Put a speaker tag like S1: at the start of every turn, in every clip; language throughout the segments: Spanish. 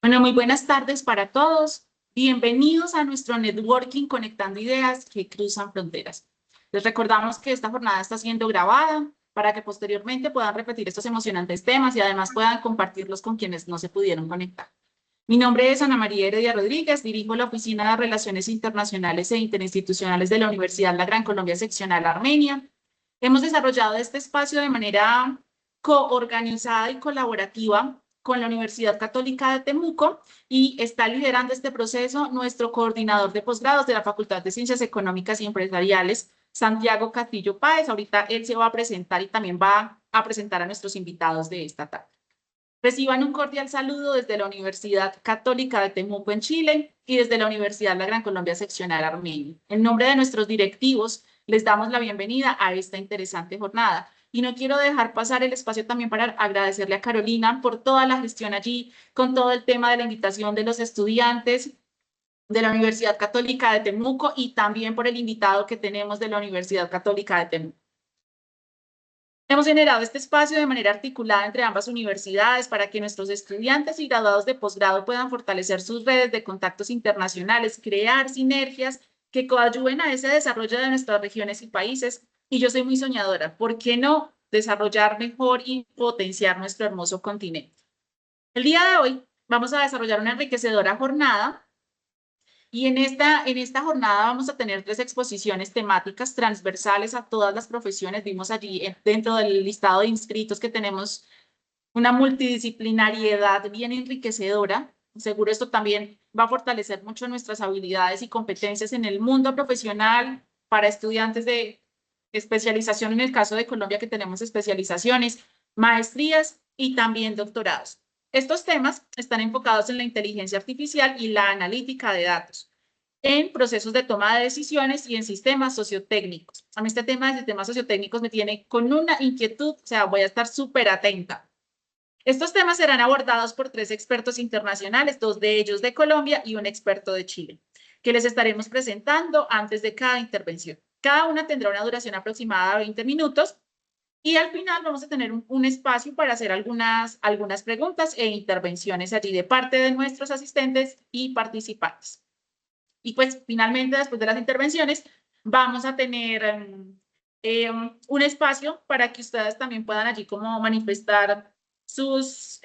S1: Bueno, muy buenas tardes para todos. Bienvenidos a nuestro networking Conectando Ideas que Cruzan Fronteras. Les recordamos que esta jornada está siendo grabada para que posteriormente puedan repetir estos emocionantes temas y además puedan compartirlos con quienes no se pudieron conectar. Mi nombre es Ana María Heredia Rodríguez, dirijo la Oficina de Relaciones Internacionales e Interinstitucionales de la Universidad La Gran Colombia Seccional Armenia. Hemos desarrollado este espacio de manera coorganizada y colaborativa con la Universidad Católica de Temuco y está liderando este proceso nuestro coordinador de posgrados de la Facultad de Ciencias Económicas y Empresariales, Santiago Castillo Páez. Ahorita él se va a presentar y también va a presentar a nuestros invitados de esta tarde. Reciban un cordial saludo desde la Universidad Católica de Temuco en Chile y desde la Universidad La Gran Colombia Seccional Armenia. En nombre de nuestros directivos, les damos la bienvenida a esta interesante jornada. Y no quiero dejar pasar el espacio también para agradecerle a Carolina por toda la gestión allí, con todo el tema de la invitación de los estudiantes de la Universidad Católica de Temuco y también por el invitado que tenemos de la Universidad Católica de Temuco. Hemos generado este espacio de manera articulada entre ambas universidades para que nuestros estudiantes y graduados de posgrado puedan fortalecer sus redes de contactos internacionales, crear sinergias que coadyuven a ese desarrollo de nuestras regiones y países. Y yo soy muy soñadora, ¿por qué no desarrollar mejor y potenciar nuestro hermoso continente? El día de hoy vamos a desarrollar una enriquecedora jornada y en esta jornada vamos a tener 3 exposiciones temáticas transversales a todas las profesiones. Vimos allí dentro del listado de inscritos que tenemos una multidisciplinariedad bien enriquecedora. Seguro esto también va a fortalecer mucho nuestras habilidades y competencias en el mundo profesional para estudiantes de especialización, en el caso de Colombia que tenemos especializaciones, maestrías y también doctorados. Estos temas están enfocados en la inteligencia artificial y la analítica de datos, en procesos de toma de decisiones y en sistemas sociotécnicos. A mí este tema de sistemas sociotécnicos me tiene con una inquietud, o sea, voy a estar súper atenta. Estos temas serán abordados por 3 expertos internacionales, 2 de ellos de Colombia y un experto de Chile, que les estaremos presentando antes de cada intervención. Cada una tendrá una duración aproximada de 20 minutos y al final vamos a tener un espacio para hacer algunas preguntas e intervenciones allí de parte de nuestros asistentes y participantes. Y pues finalmente, después de las intervenciones, vamos a tener un espacio para que ustedes también puedan allí como manifestar sus,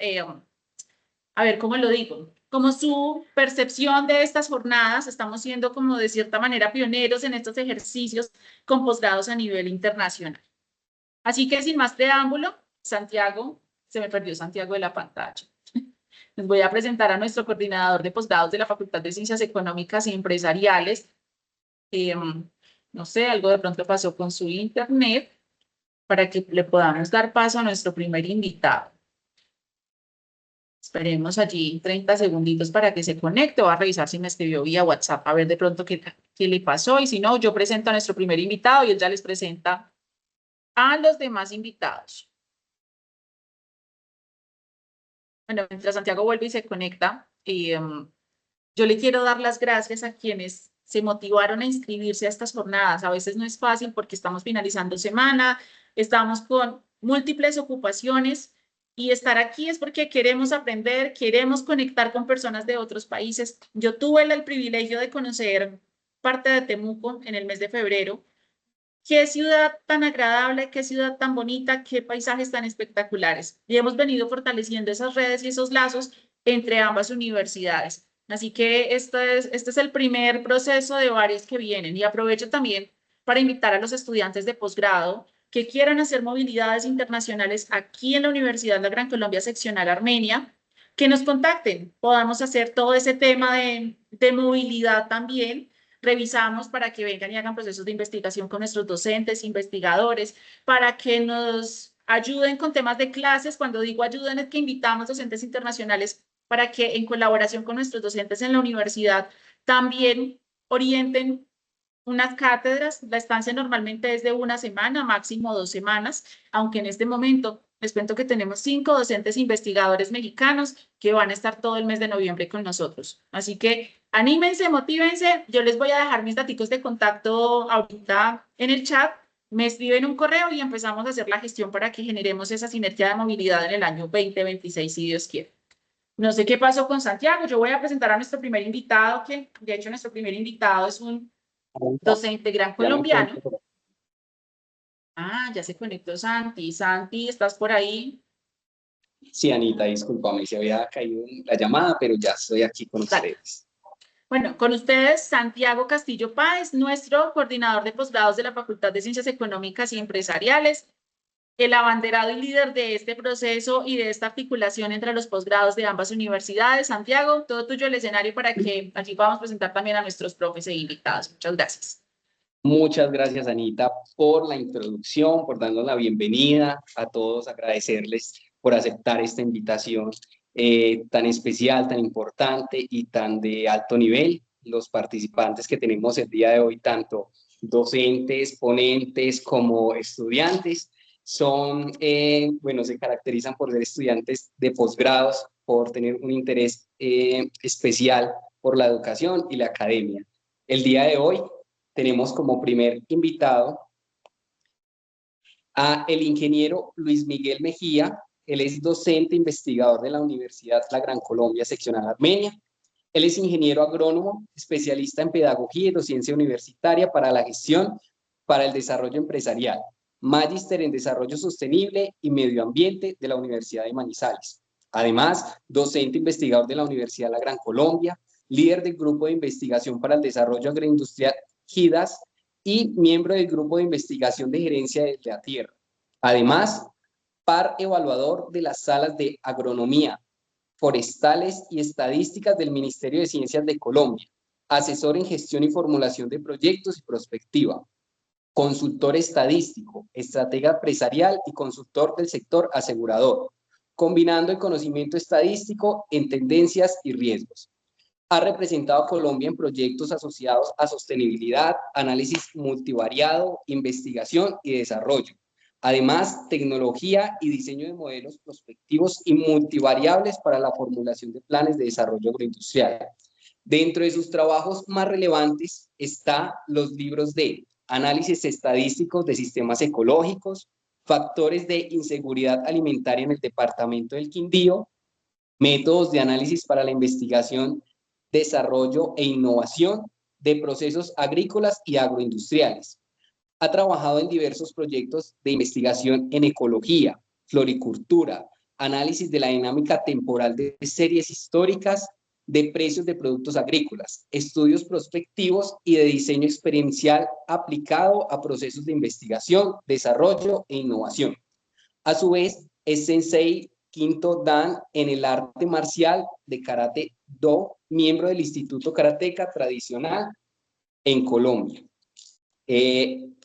S1: a ver, ¿cómo lo digo? Como su percepción de estas jornadas. Estamos siendo como de cierta manera pioneros en estos ejercicios con posgrados a nivel internacional. Así que sin más preámbulo, Santiago, se me perdió Santiago de la pantalla. Les voy a presentar a nuestro coordinador de posgrados de la Facultad de Ciencias Económicas y Empresariales. No sé, algo de pronto pasó con su internet para que le podamos dar paso a nuestro primer invitado. Esperemos allí 30 segunditos para que se conecte. Voy a revisar si me escribió vía WhatsApp, a ver de pronto qué le pasó. Y si no, yo presento a nuestro primer invitado y él ya les presenta a los demás invitados. Bueno, mientras Santiago vuelve y se conecta, yo le quiero dar las gracias a quienes se motivaron a inscribirse a estas jornadas. A veces no es fácil porque estamos finalizando semana, estamos con múltiples ocupaciones y estar aquí es porque queremos aprender, queremos conectar con personas de otros países. Yo tuve el privilegio de conocer parte de Temuco en el mes de febrero. Qué ciudad tan agradable, qué ciudad tan bonita, qué paisajes tan espectaculares. Y hemos venido fortaleciendo esas redes y esos lazos entre ambas universidades. Así que este es el primer proceso de varios que vienen. Y aprovecho también para invitar a los estudiantes de posgrado que quieran hacer movilidades internacionales aquí en la Universidad La Gran Colombia Seccional Armenia, que nos contacten. Podamos hacer todo ese tema de movilidad también. Revisamos para que vengan y hagan procesos de investigación con nuestros docentes, investigadores, para que nos ayuden con temas de clases. Cuando digo ayuden es que invitamos docentes internacionales para que en colaboración con nuestros docentes en la universidad también orienten unas cátedras. La estancia normalmente es de 1 semana, máximo 2 semanas, aunque en este momento les cuento que tenemos 5 docentes investigadores mexicanos que van a estar todo el mes de noviembre con nosotros. Así que anímense, motívense. Yo les voy a dejar mis datos de contacto ahorita en el chat. Me escriben un correo y empezamos a hacer la gestión para que generemos esa sinergia de movilidad en el año 2026, si Dios quiere. No sé qué pasó con Santiago. Yo voy a presentar a nuestro primer invitado, que de hecho nuestro primer invitado es un docente gran
S2: Ya me
S1: colombiano.
S2: encuentro.
S1: Ah, ya se conectó Santi. Santi, ¿estás por ahí?
S2: Sí, Anita, discúlpame, se había caído la llamada, pero ya estoy aquí con
S1: Dale.
S2: ustedes.
S1: Bueno, con ustedes Santiago Castillo Páez, nuestro coordinador de posgrados de la Facultad de Ciencias Económicas y Empresariales, el abanderado y líder de este proceso y de esta articulación entre los posgrados de ambas universidades. Santiago, todo tuyo el escenario para que allí podamos presentar también a nuestros profes e invitados. Muchas gracias.
S2: Muchas gracias, Anita, por la introducción, por darnos la bienvenida a todos, agradecerles por aceptar esta invitación tan especial, tan importante y tan de alto nivel. Los participantes que tenemos el día de hoy, tanto docentes, ponentes como estudiantes, son, bueno, se caracterizan por ser estudiantes de posgrados, por tener un interés especial por la educación y la academia. El día de hoy tenemos como primer invitado a el ingeniero Luis Miguel Mejía. Él es docente investigador de la Universidad La Gran Colombia, seccional Armenia. Él es ingeniero agrónomo, especialista en pedagogía y docencia universitaria para la gestión para el desarrollo empresarial, magíster en desarrollo sostenible y medio ambiente de la Universidad de Manizales. Además, docente investigador de la Universidad La Gran Colombia, líder del grupo de investigación para el desarrollo agroindustrial GIDAS y miembro del grupo de investigación de gerencia de la tierra. Además, par evaluador de las salas de agronomía, forestales y estadísticas del Ministerio de Ciencias de Colombia, asesor en gestión y formulación de proyectos y prospectiva, consultor estadístico, estratega empresarial y consultor del sector asegurador, combinando el conocimiento estadístico en tendencias y riesgos. Ha representado a Colombia en proyectos asociados a sostenibilidad, análisis multivariado, investigación y desarrollo. Además, tecnología y diseño de modelos prospectivos y multivariables para la formulación de planes de desarrollo agroindustrial. Dentro de sus trabajos más relevantes están los libros de análisis estadísticos de sistemas ecológicos, factores de inseguridad alimentaria en el departamento del Quindío, métodos de análisis para la investigación, desarrollo e innovación de procesos agrícolas y agroindustriales. Ha trabajado en diversos proyectos de investigación en ecología, floricultura, análisis de la dinámica temporal de series históricas de precios de productos agrícolas, estudios prospectivos y de diseño experiencial aplicado a procesos de investigación, desarrollo e innovación. A su vez, es sensei quinto dan en el arte marcial de Karate Do, miembro del Instituto Karateka tradicional en Colombia.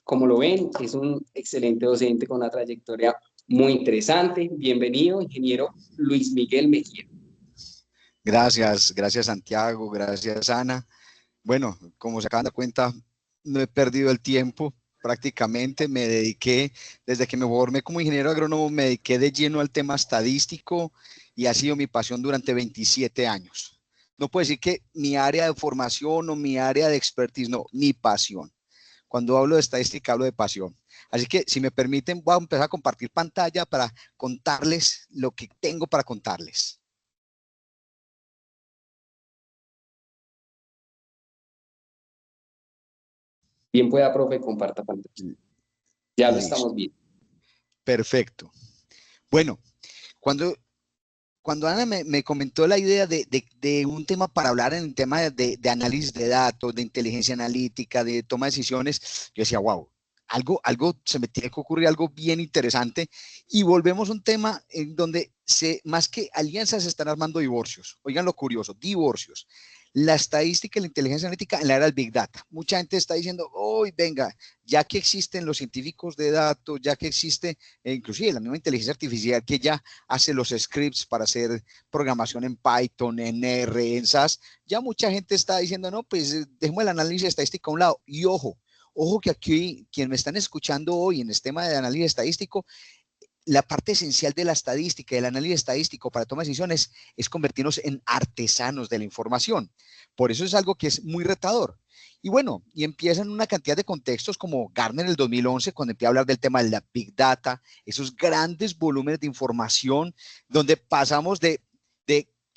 S2: Como lo ven, es un excelente docente con una trayectoria muy interesante. Bienvenido, ingeniero Luis Miguel Mejía.
S3: Gracias, gracias Santiago, gracias Ana. Bueno, como se acaban de dar cuenta, no he perdido el tiempo. Prácticamente me dediqué, desde que me formé como ingeniero agrónomo, me dediqué de lleno al tema estadístico y ha sido mi pasión durante 27 años. No puedo decir que mi área de formación o mi área de expertise, no, mi pasión. Cuando hablo de estadística, hablo de pasión. Así que, si me permiten, voy a empezar a compartir pantalla para contarles lo que tengo para contarles.
S2: Bien pueda, profe, comparta pantalla. Ya lo
S3: Listo.
S2: estamos viendo.
S3: Perfecto. Bueno, cuando Ana me comentó la idea de un tema para hablar en el tema de análisis de datos, de inteligencia analítica, de toma de decisiones, yo decía, wow, algo se me tiene que ocurrir, algo bien interesante. Y volvemos a un tema en donde más que alianzas se están armando divorcios. Oigan lo curioso, divorcios. La estadística y la inteligencia analítica en la era del Big Data. Mucha gente está diciendo, hoy venga, ya que existen los científicos de datos, ya que existe inclusive la misma inteligencia artificial que ya hace los scripts para hacer programación en Python, en R, en SAS, ya mucha gente está diciendo, no, pues dejemos el análisis estadístico a un lado. Y ojo que aquí, quien me están escuchando hoy en este tema de análisis estadístico, la parte esencial de la estadística, del análisis estadístico para tomar decisiones, es convertirnos en artesanos de la información. Por eso es algo que es muy retador. Y bueno, y empiezan una cantidad de contextos como Gartner en el 2011, cuando empieza a hablar del tema de la Big Data, esos grandes volúmenes de información, donde pasamos de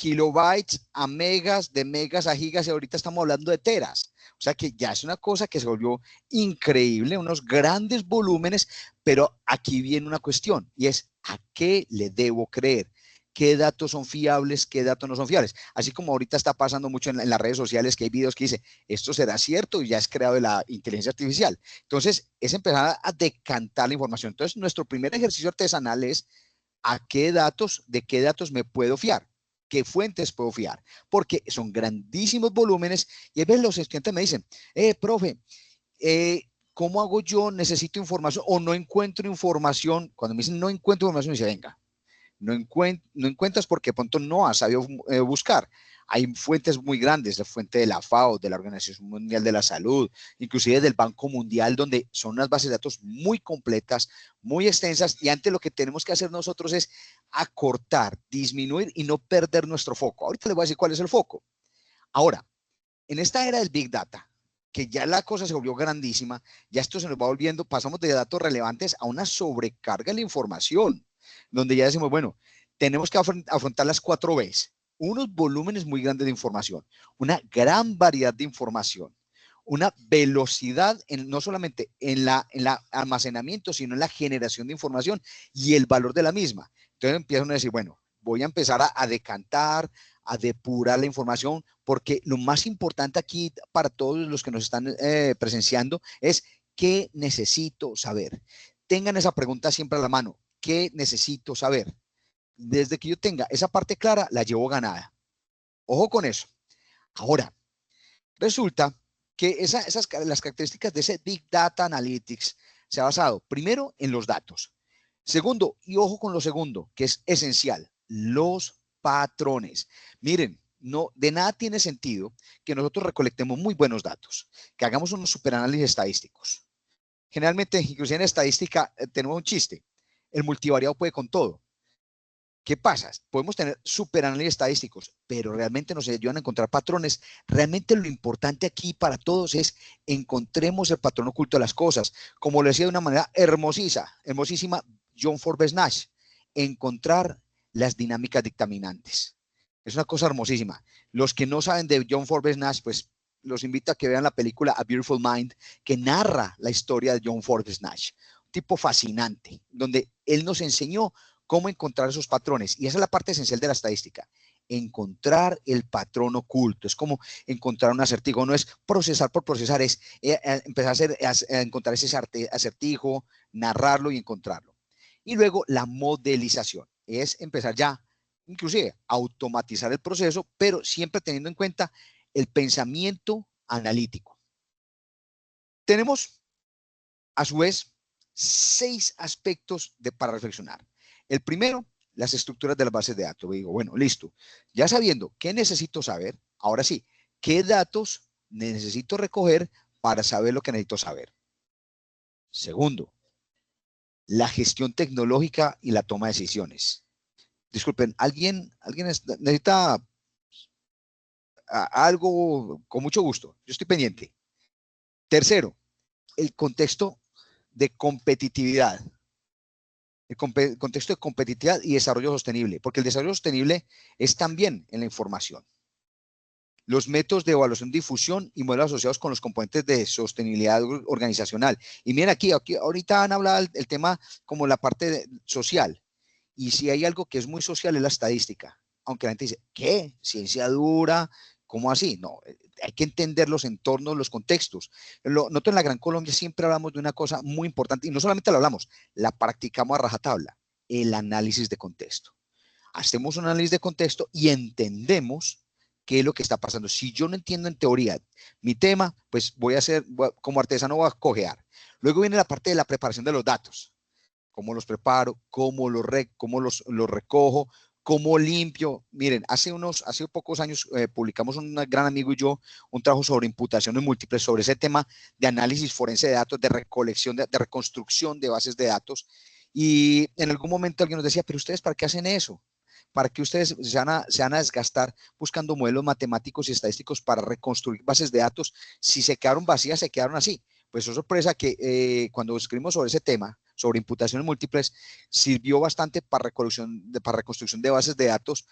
S3: kilobytes a megas, de megas a gigas, y ahorita estamos hablando de teras. O sea que ya es una cosa que se volvió increíble, unos grandes volúmenes, pero aquí viene una cuestión, y es, ¿a qué le debo creer? ¿Qué datos son fiables? ¿Qué datos no son fiables? Así como ahorita está pasando mucho en las redes sociales, que hay videos que dicen, esto será cierto y ya es creado de la inteligencia artificial. Entonces, es empezar a decantar la información. Entonces, nuestro primer ejercicio artesanal es, de qué datos me puedo fiar, qué fuentes puedo fiar, porque son grandísimos volúmenes y a veces los estudiantes me dicen, profe, ¿cómo hago yo? Necesito información o no encuentro información. Cuando me dicen no encuentro información, me dice, venga, no encuentras porque de pronto no has sabido buscar. Hay fuentes muy grandes, la fuente de la FAO, de la Organización Mundial de la Salud, inclusive del Banco Mundial, donde son unas bases de datos muy completas, muy extensas, y antes lo que tenemos que hacer nosotros es acortar, disminuir y no perder nuestro foco. Ahorita les voy a decir cuál es el foco. Ahora, en esta era del Big Data, que ya la cosa se volvió grandísima, ya esto se nos va volviendo, pasamos de datos relevantes a una sobrecarga de la información, donde ya decimos, bueno, tenemos que afrontar las 4 Bs, unos volúmenes muy grandes de información, una gran variedad de información, una velocidad no solamente en la almacenamiento, sino en la generación de información y el valor de la misma. Entonces empiezan a decir, bueno, voy a empezar a decantar, a depurar la información, porque lo más importante aquí para todos los que nos están presenciando es ¿qué necesito saber? Tengan esa pregunta siempre a la mano. ¿Qué necesito saber? Desde que yo tenga esa parte clara, la llevo ganada. Ojo con eso. Ahora, resulta que las características de ese Big Data Analytics se ha basado primero en los datos. Segundo, y ojo con lo segundo, que es esencial, los patrones. Miren, no, de nada tiene sentido que nosotros recolectemos muy buenos datos, que hagamos unos superanálisis estadísticos. Generalmente, inclusive en estadística, tenemos un chiste. El multivariado puede con todo. ¿Qué pasa? Podemos tener superanálisis estadísticos, pero realmente nos ayudan a encontrar patrones. Realmente lo importante aquí para todos es encontremos el patrón oculto de las cosas. Como lo decía de una manera hermosísima John Forbes Nash, encontrar las dinámicas dictaminantes. Es una cosa hermosísima. Los que no saben de John Forbes Nash, pues los invito a que vean la película A Beautiful Mind, que narra la historia de John Forbes Nash. Un tipo fascinante, donde él nos enseñó cómo encontrar esos patrones. Y esa es la parte esencial de la estadística. Encontrar el patrón oculto. Es como encontrar un acertijo. No es procesar por procesar, es empezar a encontrar ese acertijo, narrarlo y encontrarlo. Y luego la modelización. Es empezar ya, inclusive, a automatizar el proceso, pero siempre teniendo en cuenta el pensamiento analítico. Tenemos, a su vez, 6 aspectos para reflexionar. El primero, las estructuras de las bases de datos. Digo, bueno, listo. Ya sabiendo qué necesito saber, ahora sí, qué datos necesito recoger para saber lo que necesito saber. Segundo, la gestión tecnológica y la toma de decisiones. Disculpen, ¿alguien necesita algo? Con mucho gusto, yo estoy pendiente. Tercero, el contexto de competitividad. El contexto de competitividad y desarrollo sostenible, porque el desarrollo sostenible es también en la información. Los métodos de evaluación, difusión y modelos asociados con los componentes de sostenibilidad organizacional. Y miren aquí ahorita han hablado el tema como la parte social. Y si hay algo que es muy social es la estadística. Aunque la gente dice, ¿qué? Ciencia dura, ¿cómo así? No, hay que entender los entornos, los contextos. Nosotros en la Gran Colombia siempre hablamos de una cosa muy importante, y no solamente lo hablamos, la practicamos a rajatabla, el análisis de contexto. Hacemos un análisis de contexto y entendemos qué es lo que está pasando. Si yo no entiendo en teoría mi tema, pues como artesano voy a cojear. Luego viene la parte de la preparación de los datos. Cómo los preparo, cómo los recojo, cómo limpio. Miren, hace pocos años publicamos un gran amigo y yo un trabajo sobre imputaciones múltiples, sobre ese tema de análisis forense de datos, de recolección, de reconstrucción de bases de datos. Y en algún momento alguien nos decía, pero ustedes, ¿para qué hacen eso? ¿Para qué ustedes se van a desgastar buscando modelos matemáticos y estadísticos para reconstruir bases de datos? Si se quedaron vacías, se quedaron así. Pues es sorpresa que cuando escribimos sobre ese tema, sobre imputaciones múltiples, sirvió bastante para reconstrucción de bases de datos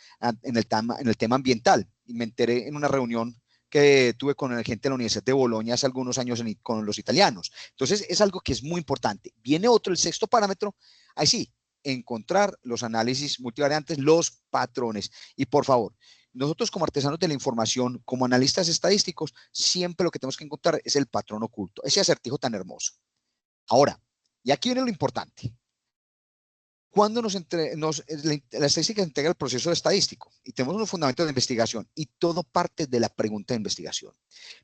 S3: en el tema ambiental. Y me enteré en una reunión que tuve con la gente de la Universidad de Bolonia hace algunos años con los italianos. Entonces, es algo que es muy importante. Viene otro, el sexto parámetro, ahí sí, encontrar los análisis multivariantes, los patrones. Y por favor, nosotros como artesanos de la información, como analistas estadísticos, siempre lo que tenemos que encontrar es el patrón oculto, ese acertijo tan hermoso. Ahora, y aquí viene lo importante. Cuando la estadística se integra al proceso estadístico y tenemos unos fundamentos de investigación y todo parte de la pregunta de investigación.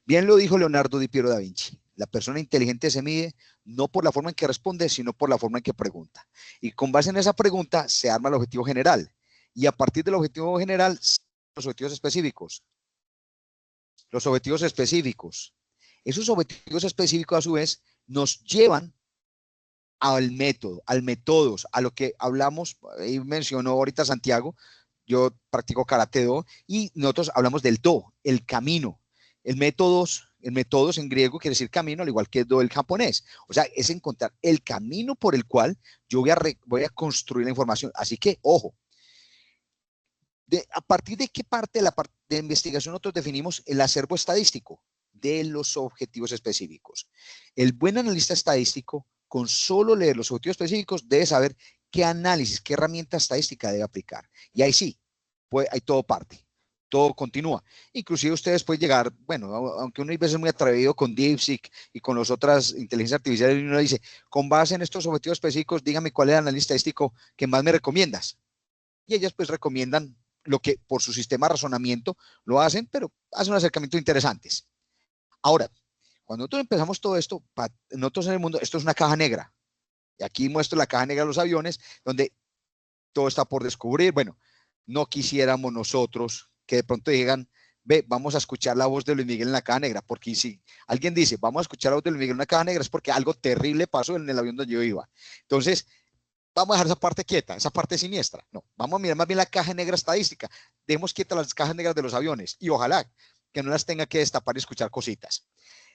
S3: Bien lo dijo Leonardo Di Piero da Vinci, la persona inteligente se mide no por la forma en que responde, sino por la forma en que pregunta. Y con base en esa pregunta se arma el objetivo general y a partir del objetivo general, los objetivos específicos. Los objetivos específicos. Esos objetivos específicos a su vez nos llevan al método, al métodos, a lo que hablamos, ahí mencionó ahorita Santiago, yo practico Karate Do, y nosotros hablamos del Do, el camino. El métodos en griego quiere decir camino, al igual que Do el japonés. O sea, es encontrar el camino por el cual yo voy a construir la información. Así que, ojo, ¿a partir de qué parte de investigación nosotros definimos el acervo estadístico? De los objetivos específicos. El buen analista estadístico, con solo leer los objetivos específicos, debe saber qué análisis, qué herramienta estadística debe aplicar. Y ahí sí, ahí todo parte, todo continúa. Inclusive ustedes pueden llegar, bueno, aunque uno a veces es muy atrevido con DeepSeek y con las otras inteligencias artificiales, y uno dice, con base en estos objetivos específicos, dígame cuál es el análisis estadístico que más me recomiendas. Y ellas pues recomiendan lo que por su sistema de razonamiento lo hacen, pero hacen un acercamiento interesantes. Ahora, cuando nosotros empezamos todo esto, nosotros en el mundo, esto es una caja negra. Y aquí muestro la caja negra de los aviones, donde todo está por descubrir. Bueno, no quisiéramos nosotros que de pronto digan, ve, vamos a escuchar la voz de Luis Miguel en la caja negra, porque si alguien dice, vamos a escuchar la voz de Luis Miguel en una caja negra, es porque algo terrible pasó en el avión donde yo iba. Entonces, vamos a dejar esa parte quieta, esa parte siniestra. No, vamos a mirar más bien la caja negra estadística. Dejemos quietas las cajas negras de los aviones y ojalá que no las tenga que destapar y escuchar cositas.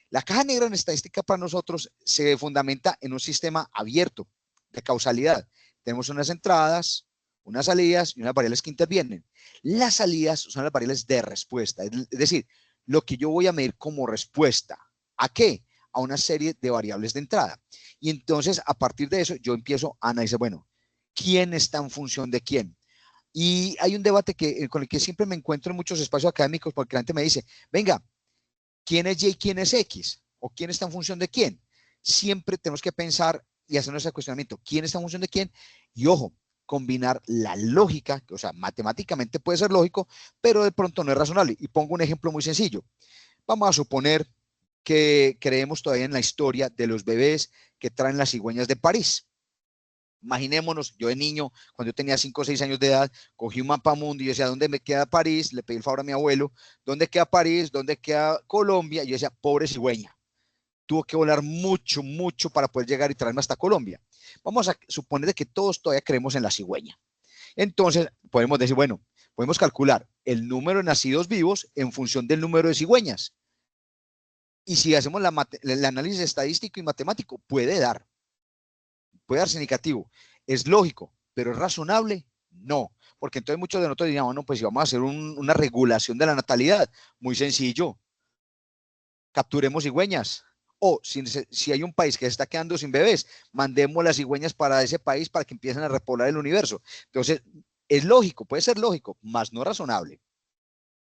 S3: La caja negra en estadística para nosotros se fundamenta en un sistema abierto de causalidad. Tenemos unas entradas, unas salidas y unas variables que intervienen. Las salidas son las variables de respuesta, es decir, lo que yo voy a medir como respuesta. ¿A qué? A una serie de variables de entrada. Y entonces, a partir de eso, yo empiezo a analizar, bueno, ¿quién está en función de quién? Y hay un debate con el que siempre me encuentro en muchos espacios académicos porque la gente me dice, venga, ¿quién es Y y quién es X? ¿O quién está en función de quién? Siempre tenemos que pensar y hacernos ese cuestionamiento, ¿quién está en función de quién? Y ojo, combinar la lógica, o sea, matemáticamente puede ser lógico, pero de pronto no es razonable. Y pongo un ejemplo muy sencillo. Vamos a suponer que creemos todavía en la historia de los bebés que traen las cigüeñas de París. Imaginémonos, yo de niño, cuando yo tenía 5 o 6 años de edad, cogí un mapa mundo y yo decía, ¿dónde me queda París? Le pedí el favor a mi abuelo, ¿dónde queda París? ¿Dónde queda Colombia? Y yo decía, pobre cigüeña, tuvo que volar mucho, mucho para poder llegar y traerme hasta Colombia. Vamos a suponer de que todos todavía creemos en la cigüeña. Entonces, podemos decir, bueno, podemos calcular el número de nacidos vivos en función del número de cigüeñas. Y si hacemos el análisis estadístico y matemático, puede darse negativo. ¿Es lógico, pero es razonable? No, porque entonces muchos de nosotros dirían, bueno, pues si vamos a hacer una regulación de la natalidad, muy sencillo, capturemos cigüeñas. O si hay un país que se está quedando sin bebés, mandemos las cigüeñas para ese país para que empiecen a repoblar el universo. Entonces, es lógico, puede ser lógico, más no razonable.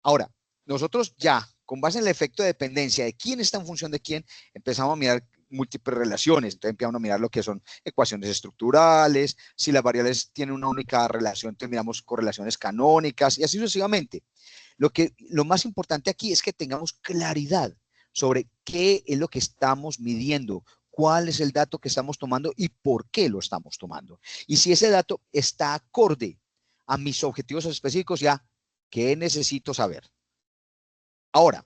S3: Ahora, nosotros ya, con base en el efecto de dependencia de quién está en función de quién, empezamos a mirar múltiples relaciones. Entonces empezamos a mirar lo que son ecuaciones estructurales, si las variables tienen una única relación, entonces miramos correlaciones canónicas y así sucesivamente. Lo más importante aquí es que tengamos claridad sobre qué es lo que estamos midiendo, cuál es el dato que estamos tomando y por qué lo estamos tomando. Y si ese dato está acorde a mis objetivos específicos, ya, ¿qué necesito saber? Ahora,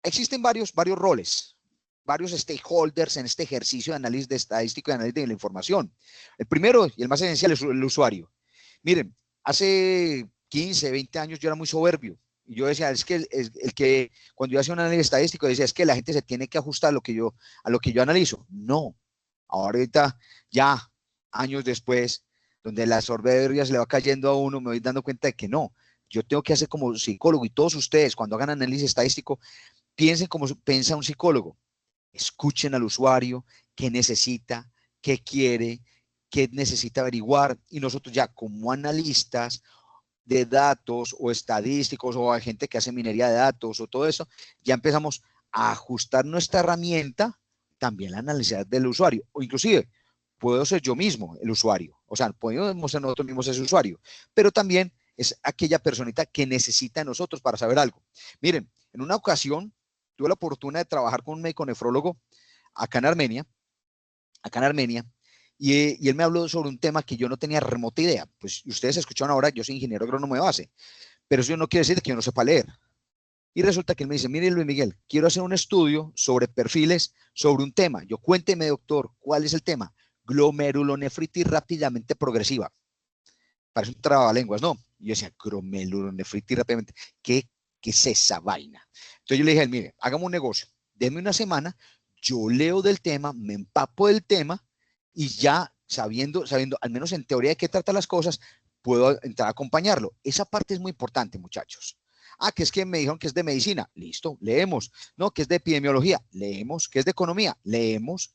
S3: existen varios roles, varios stakeholders en este ejercicio de análisis de estadístico y análisis de la información. El primero y el más esencial es el usuario. Miren, hace 15, 20 años yo era muy soberbio. Y yo decía, es que el que cuando yo hacía un análisis estadístico, decía, es que la gente se tiene que ajustar a lo que yo analizo. No. Ahorita Ya, años después, donde la soberbia se le va cayendo a uno, me voy dando cuenta de que no. Yo tengo que hacer como psicólogo, y todos ustedes, cuando hagan análisis estadístico, piensen como piensa un psicólogo. Escuchen al usuario, qué necesita, qué quiere, qué necesita averiguar, y nosotros ya como analistas de datos o estadísticos o hay gente que hace minería de datos o todo eso, ya empezamos a ajustar nuestra herramienta también la necesidad del usuario, o inclusive puedo ser yo mismo el usuario, o sea, podemos ser nosotros mismos ese usuario, pero también es aquella personita que necesita de nosotros para saber algo. Miren, en una ocasión tuve la oportunidad de trabajar con un médico nefrólogo acá en Armenia, y él me habló sobre un tema que yo no tenía remota idea. Pues ustedes escucharon ahora, yo soy ingeniero agrónomo de base, pero eso no quiere decir que yo no sepa leer. Y resulta que él me dice, mire Luis Miguel, quiero hacer un estudio sobre perfiles, sobre un tema. Yo cuénteme, doctor, ¿cuál es el tema? Glomerulonefritis rápidamente progresiva. Parece un trabalenguas, ¿no? Y yo decía, glomerulonefritis rápidamente, ¿qué es esa vaina? Entonces yo le dije, mire, hagamos un negocio, denme una semana, yo leo del tema, me empapo del tema, y ya sabiendo, al menos en teoría de qué trata las cosas, puedo entrar a acompañarlo. Esa parte es muy importante, muchachos. Ah, que es que me dijeron que es de medicina. Listo, leemos. No, que es de epidemiología. Leemos. Que es de economía. Leemos.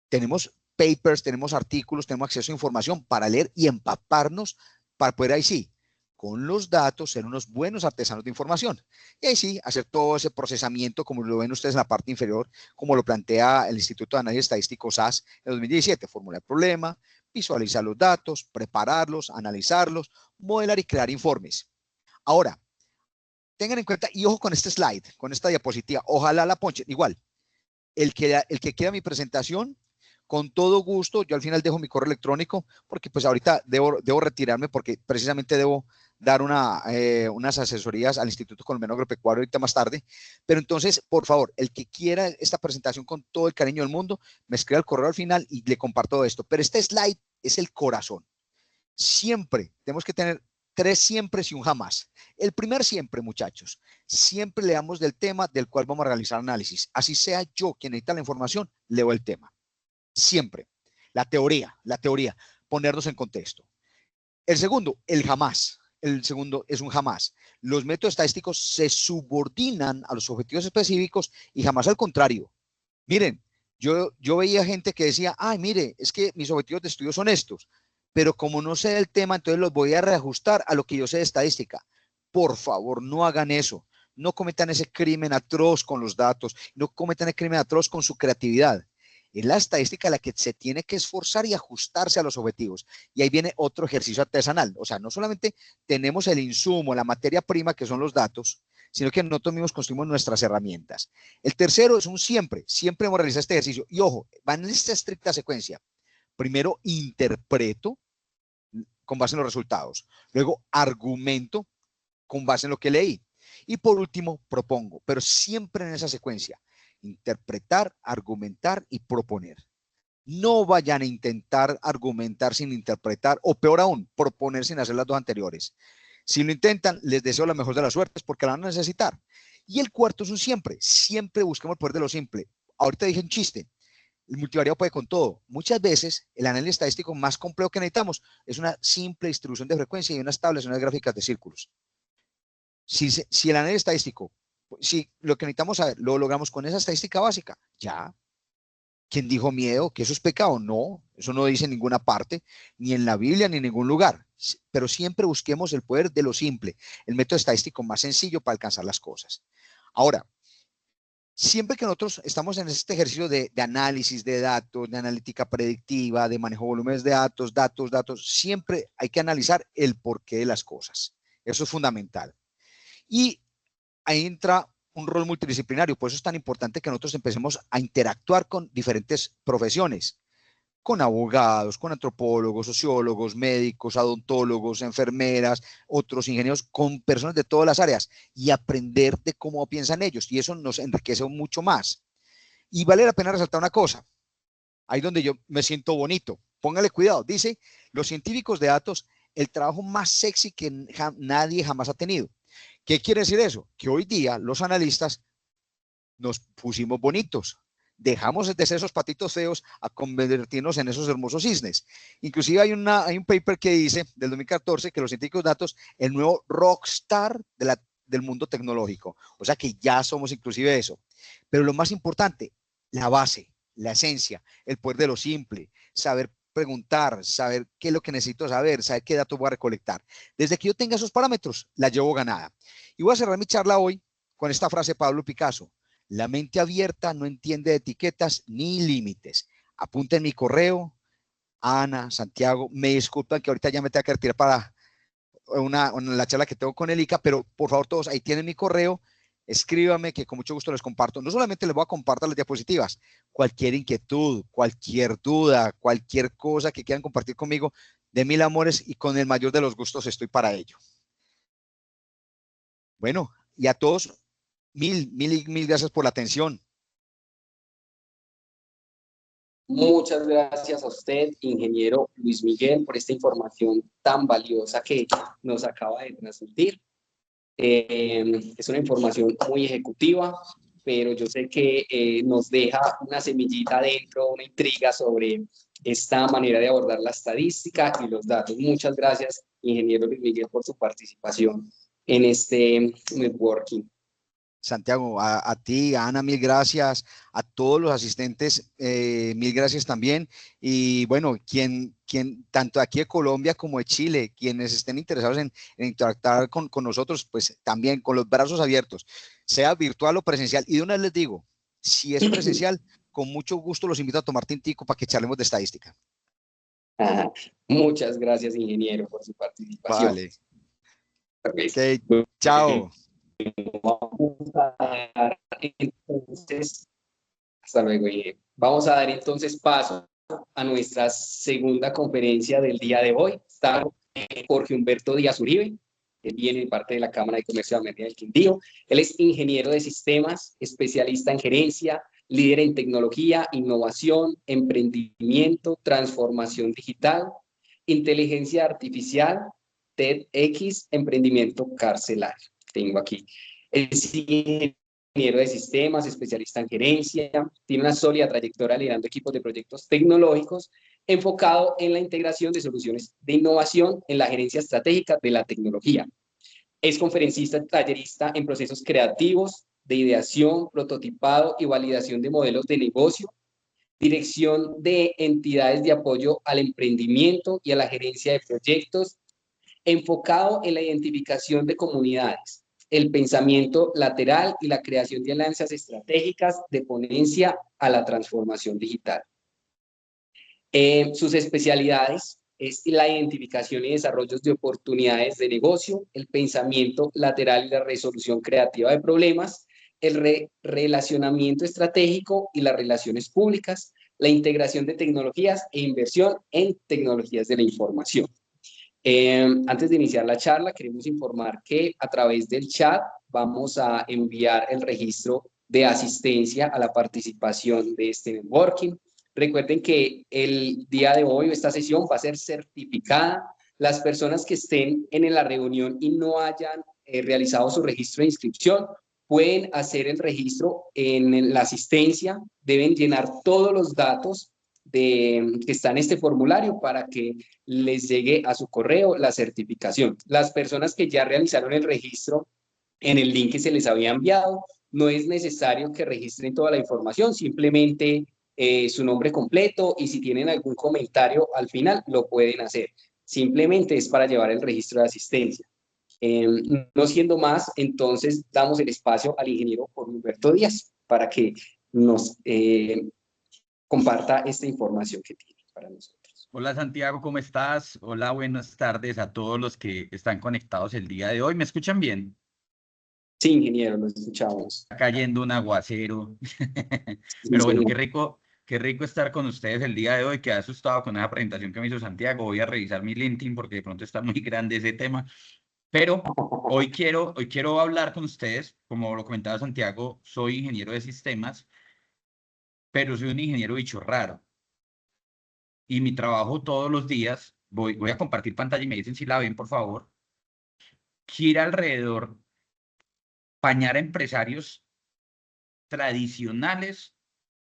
S3: Tenemos papers, tenemos artículos, tenemos acceso a información para leer y empaparnos para poder ahí sí, con los datos, ser unos buenos artesanos de información. Y ahí sí, hacer todo ese procesamiento, como lo ven ustedes en la parte inferior, como lo plantea el Instituto de Análisis Estadístico SAS en 2017, formular el problema, visualizar los datos, prepararlos, analizarlos, modelar y crear informes. Ahora, tengan en cuenta, y ojo con este slide, con esta diapositiva, ojalá la ponchen, igual, el que quiera mi presentación, con todo gusto, yo al final dejo mi correo electrónico, porque pues ahorita debo retirarme, porque precisamente debo dar unas asesorías al Instituto Colombiano Agropecuario ahorita más tarde, pero entonces, por favor, el que quiera esta presentación con todo el cariño del mundo, me escribe al correo al final y le comparto esto, pero este slide es el corazón. Siempre tenemos que tener 3 siempre y un jamás. El primer siempre, muchachos, siempre leamos del tema del cual vamos a realizar análisis. Así sea yo quien necesita la información, leo el tema. Siempre. La teoría, ponernos en contexto. El segundo, el jamás. El segundo es un jamás. Los métodos estadísticos se subordinan a los objetivos específicos y jamás al contrario. Miren, yo veía gente que decía, ay, mire, es que mis objetivos de estudio son estos, pero como no sé del tema, entonces los voy a reajustar a lo que yo sé de estadística. Por favor, no hagan eso. No cometan ese crimen atroz con los datos, no cometan el crimen atroz con su creatividad. Es la estadística la que se tiene que esforzar y ajustarse a los objetivos. Y ahí viene otro ejercicio artesanal. O sea, no solamente tenemos el insumo, la materia prima, que son los datos, sino que nosotros mismos construimos nuestras herramientas. El tercero es un siempre hemos realizado este ejercicio. Y ojo, van en esta estricta secuencia. Primero interpreto con base en los resultados. Luego argumento con base en lo que leí. Y por último, propongo, pero siempre en esa secuencia. Interpretar, argumentar y proponer. No vayan a intentar argumentar sin interpretar, o peor aún, proponer sin hacer las dos anteriores. Si lo intentan, les deseo la mejor de las suertes porque la van a necesitar. Y el cuarto es un siempre busquemos el poder de lo simple. Ahorita dije un chiste, el multivariado puede con todo. Muchas veces el análisis estadístico más complejo que necesitamos es una simple distribución de frecuencia y unas tablas y unas gráficas de círculos. Si el análisis estadístico, si lo que necesitamos saber lo logramos con esa estadística básica, ya. ¿Quién dijo miedo? ¿Que eso es pecado? No, eso no dice en ninguna parte, ni en la Biblia, ni en ningún lugar. Pero siempre busquemos el poder de lo simple, el método estadístico más sencillo para alcanzar las cosas. Ahora, siempre que nosotros estamos en este ejercicio de análisis de datos, de analítica predictiva, de manejo de volúmenes de datos, siempre hay que analizar el porqué de las cosas. Eso es fundamental. Y ahí entra un rol multidisciplinario, por eso es tan importante que nosotros empecemos a interactuar con diferentes profesiones, con abogados, con antropólogos, sociólogos, médicos, odontólogos, enfermeras, otros ingenieros, con personas de todas las áreas y aprender de cómo piensan ellos, y eso nos enriquece mucho más. Y vale la pena resaltar una cosa, ahí donde yo me siento bonito, póngale cuidado, dice, los científicos de datos, el trabajo más sexy que nadie jamás ha tenido. ¿Qué quiere decir eso? Que hoy día los analistas nos pusimos bonitos. dejamos de ser esos patitos feos a convertirnos en esos hermosos cisnes. Inclusive hay un paper que dice, del 2014, que los científicos datos, el nuevo rockstar del mundo tecnológico. O sea que ya somos inclusive eso. Pero lo más importante, la base, la esencia, el poder de lo simple, saber preguntar, saber qué es lo que necesito saber, saber qué datos voy a recolectar. Desde que yo tenga esos parámetros, la llevo ganada. Y voy a cerrar mi charla hoy con esta frase de Pablo Picasso: la mente abierta no entiende de etiquetas ni límites. Apunten mi correo, Ana, Santiago, me disculpan que ahorita ya me tenga que retirar para la charla que tengo con el ICA, pero por favor todos ahí tienen mi correo, escríbame que con mucho gusto les comparto. No solamente les voy a compartir las diapositivas, cualquier inquietud, cualquier duda, cualquier cosa que quieran compartir conmigo, de mil amores y con el mayor de los gustos estoy para ello. Bueno, y a todos, mil gracias por la atención.
S2: Muchas gracias a usted, ingeniero Luis Miguel, por esta información tan valiosa que nos acaba de transmitir. Es una información muy ejecutiva, pero yo sé que nos deja una semillita dentro, una intriga sobre esta manera de abordar la estadística y los datos. Muchas gracias, ingeniero Luis Miguel, por su participación en este networking.
S3: Santiago, a ti, a Ana, mil gracias, a todos los asistentes, mil gracias también. Y bueno, quien tanto aquí de Colombia como de Chile, quienes estén interesados en interactuar con nosotros, pues también con los brazos abiertos, sea virtual o presencial. Y de una vez les digo, si es presencial, con mucho gusto los invito a tomar tintico para que charlemos de estadística.
S2: Muchas gracias, ingeniero, por su participación.
S3: Vale. Okay. Chao.
S2: Vamos a dar entonces, hasta luego, ingeniero. Vamos a dar entonces paso a nuestra segunda conferencia del día de hoy. Está Jorge Humberto Díaz Uribe, él viene de parte de la Cámara de Comercio de América del Quindío. Él es ingeniero de sistemas, especialista en gerencia, líder en tecnología, innovación, emprendimiento, transformación digital, inteligencia artificial, TEDx, emprendimiento carcelario. Tengo aquí. Es ingeniero de sistemas, especialista en gerencia, tiene una sólida trayectoria liderando equipos de proyectos tecnológicos enfocado en la integración de soluciones de innovación en la gerencia estratégica de la tecnología. Es conferencista, tallerista en procesos creativos de ideación, prototipado y validación de modelos de negocio, dirección de entidades de apoyo al emprendimiento y a la gerencia de proyectos, enfocado en la identificación de comunidades, el pensamiento lateral y la creación de alianzas estratégicas de ponencia a la transformación digital. Sus especialidades es la identificación y desarrollo de oportunidades de negocio, el pensamiento lateral y la resolución creativa de problemas, el relacionamiento estratégico y las relaciones públicas, la integración de tecnologías e inversión en tecnologías de la información. Antes de iniciar la charla, queremos informar que a través del chat vamos a enviar el registro de asistencia a la participación de este networking. Recuerden que el día de hoy esta sesión va a ser certificada. Las personas que estén en la reunión y no hayan realizado su registro de inscripción pueden hacer el registro en la asistencia, deben llenar todos los datos que está en este formulario para que les llegue a su correo la certificación. Las personas que ya realizaron el registro en el link que se les había enviado, no es necesario que registren toda la información, simplemente su nombre completo y si tienen algún comentario al final lo pueden hacer. Simplemente es para llevar el registro de asistencia. No siendo más, entonces damos el espacio al ingeniero Jorge Humberto Díaz para que nos comparta esta información que tiene para nosotros.
S4: Hola Santiago, ¿cómo estás? Hola, buenas tardes a todos los que están conectados el día de hoy. ¿Me escuchan bien?
S2: Sí, ingeniero, nos escuchamos.
S4: Está cayendo un aguacero. Pero bueno, qué rico estar con ustedes el día de hoy. Quedé asustado con esa presentación que me hizo Santiago. Voy a revisar mi LinkedIn porque de pronto está muy grande ese tema. Pero hoy quiero hablar con ustedes. Como lo comentaba Santiago, soy ingeniero de sistemas, pero soy un ingeniero bicho raro. Y mi trabajo todos los días, voy a compartir pantalla y me dicen si la ven, por favor, gira alrededor pañar a empresarios tradicionales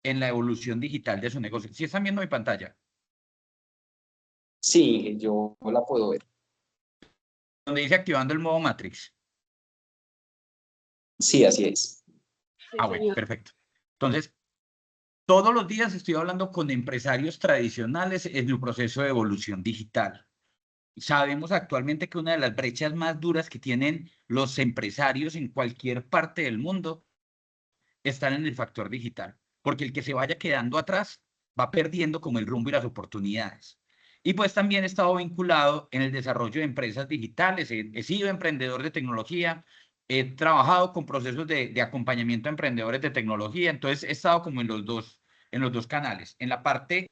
S4: en la evolución digital de su negocio. ¿Sí están viendo mi pantalla?
S2: Sí, yo la puedo ver.
S4: Donde dice activando el modo Matrix.
S2: Sí, así es.
S4: Ah, bueno, perfecto. Entonces, todos los días estoy hablando con empresarios tradicionales en el proceso de evolución digital. Sabemos actualmente que una de las brechas más duras que tienen los empresarios en cualquier parte del mundo están en el factor digital, porque el que se vaya quedando atrás va perdiendo como el rumbo y las oportunidades. Y pues también he estado vinculado en el desarrollo de empresas digitales, he sido emprendedor de tecnología, he trabajado con procesos de acompañamiento a emprendedores de tecnología, entonces he estado como en los dos canales, en la parte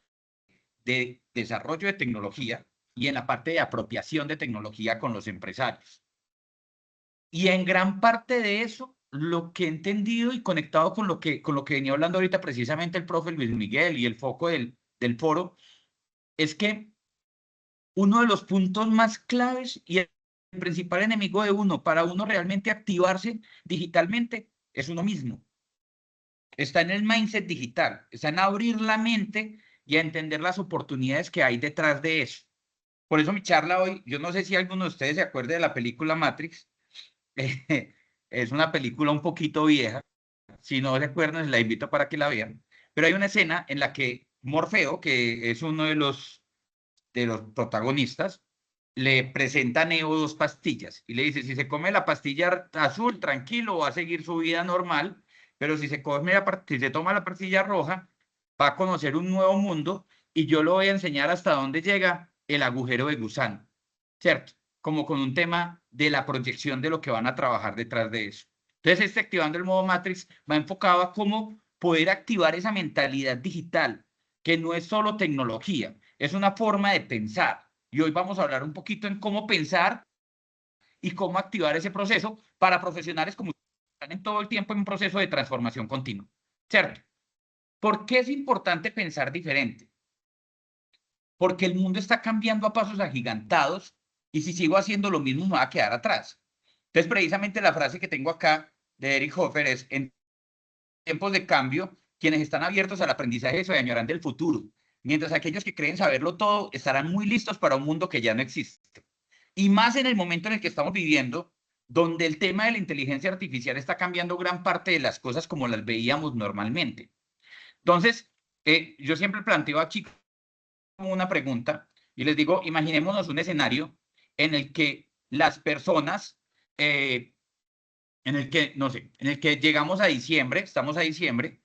S4: de desarrollo de tecnología y en la parte de apropiación de tecnología con los empresarios. Y en gran parte de eso, lo que he entendido y conectado con lo que venía hablando ahorita precisamente el profe Luis Miguel y el foco del foro, es que uno de los puntos más claves y el principal enemigo de uno para uno realmente activarse digitalmente es uno mismo. Está en el mindset digital, está en abrir la mente y a entender las oportunidades que hay detrás de eso. Por eso mi charla hoy, yo no sé si alguno de ustedes se acuerde de la película Matrix, es una película un poquito vieja, si no se acuerdan, les la invito para que la vean, pero hay una escena en la que Morfeo, que es uno de los protagonistas, le presenta a Neo 2 pastillas y le dice, si se come la pastilla azul, tranquilo, va a seguir su vida normal, pero si se toma la pastilla roja, va a conocer un nuevo mundo y yo le voy a enseñar hasta dónde llega el agujero de gusano, ¿cierto? Como con un tema de la proyección de lo que van a trabajar detrás de eso. Entonces, activando el modo Matrix va enfocado a cómo poder activar esa mentalidad digital, que no es solo tecnología, es una forma de pensar. Y hoy vamos a hablar un poquito en cómo pensar y cómo activar ese proceso para profesionales como están en todo el tiempo en un proceso de transformación continua, ¿cierto? ¿Por qué es importante pensar diferente? Porque el mundo está cambiando a pasos agigantados y si sigo haciendo lo mismo me va a quedar atrás. Entonces, precisamente la frase que tengo acá de Eric Hoffer es, en tiempos de cambio, quienes están abiertos al aprendizaje se añoran del futuro, mientras aquellos que creen saberlo todo estarán muy listos para un mundo que ya no existe. Y más en el momento en el que estamos viviendo, donde el tema de la inteligencia artificial está cambiando gran parte de las cosas como las veíamos normalmente. Entonces, yo siempre planteo aquí como una pregunta y les digo, imaginémonos un escenario en el que las personas, en el que, no sé, en el que llegamos a diciembre, estamos a diciembre,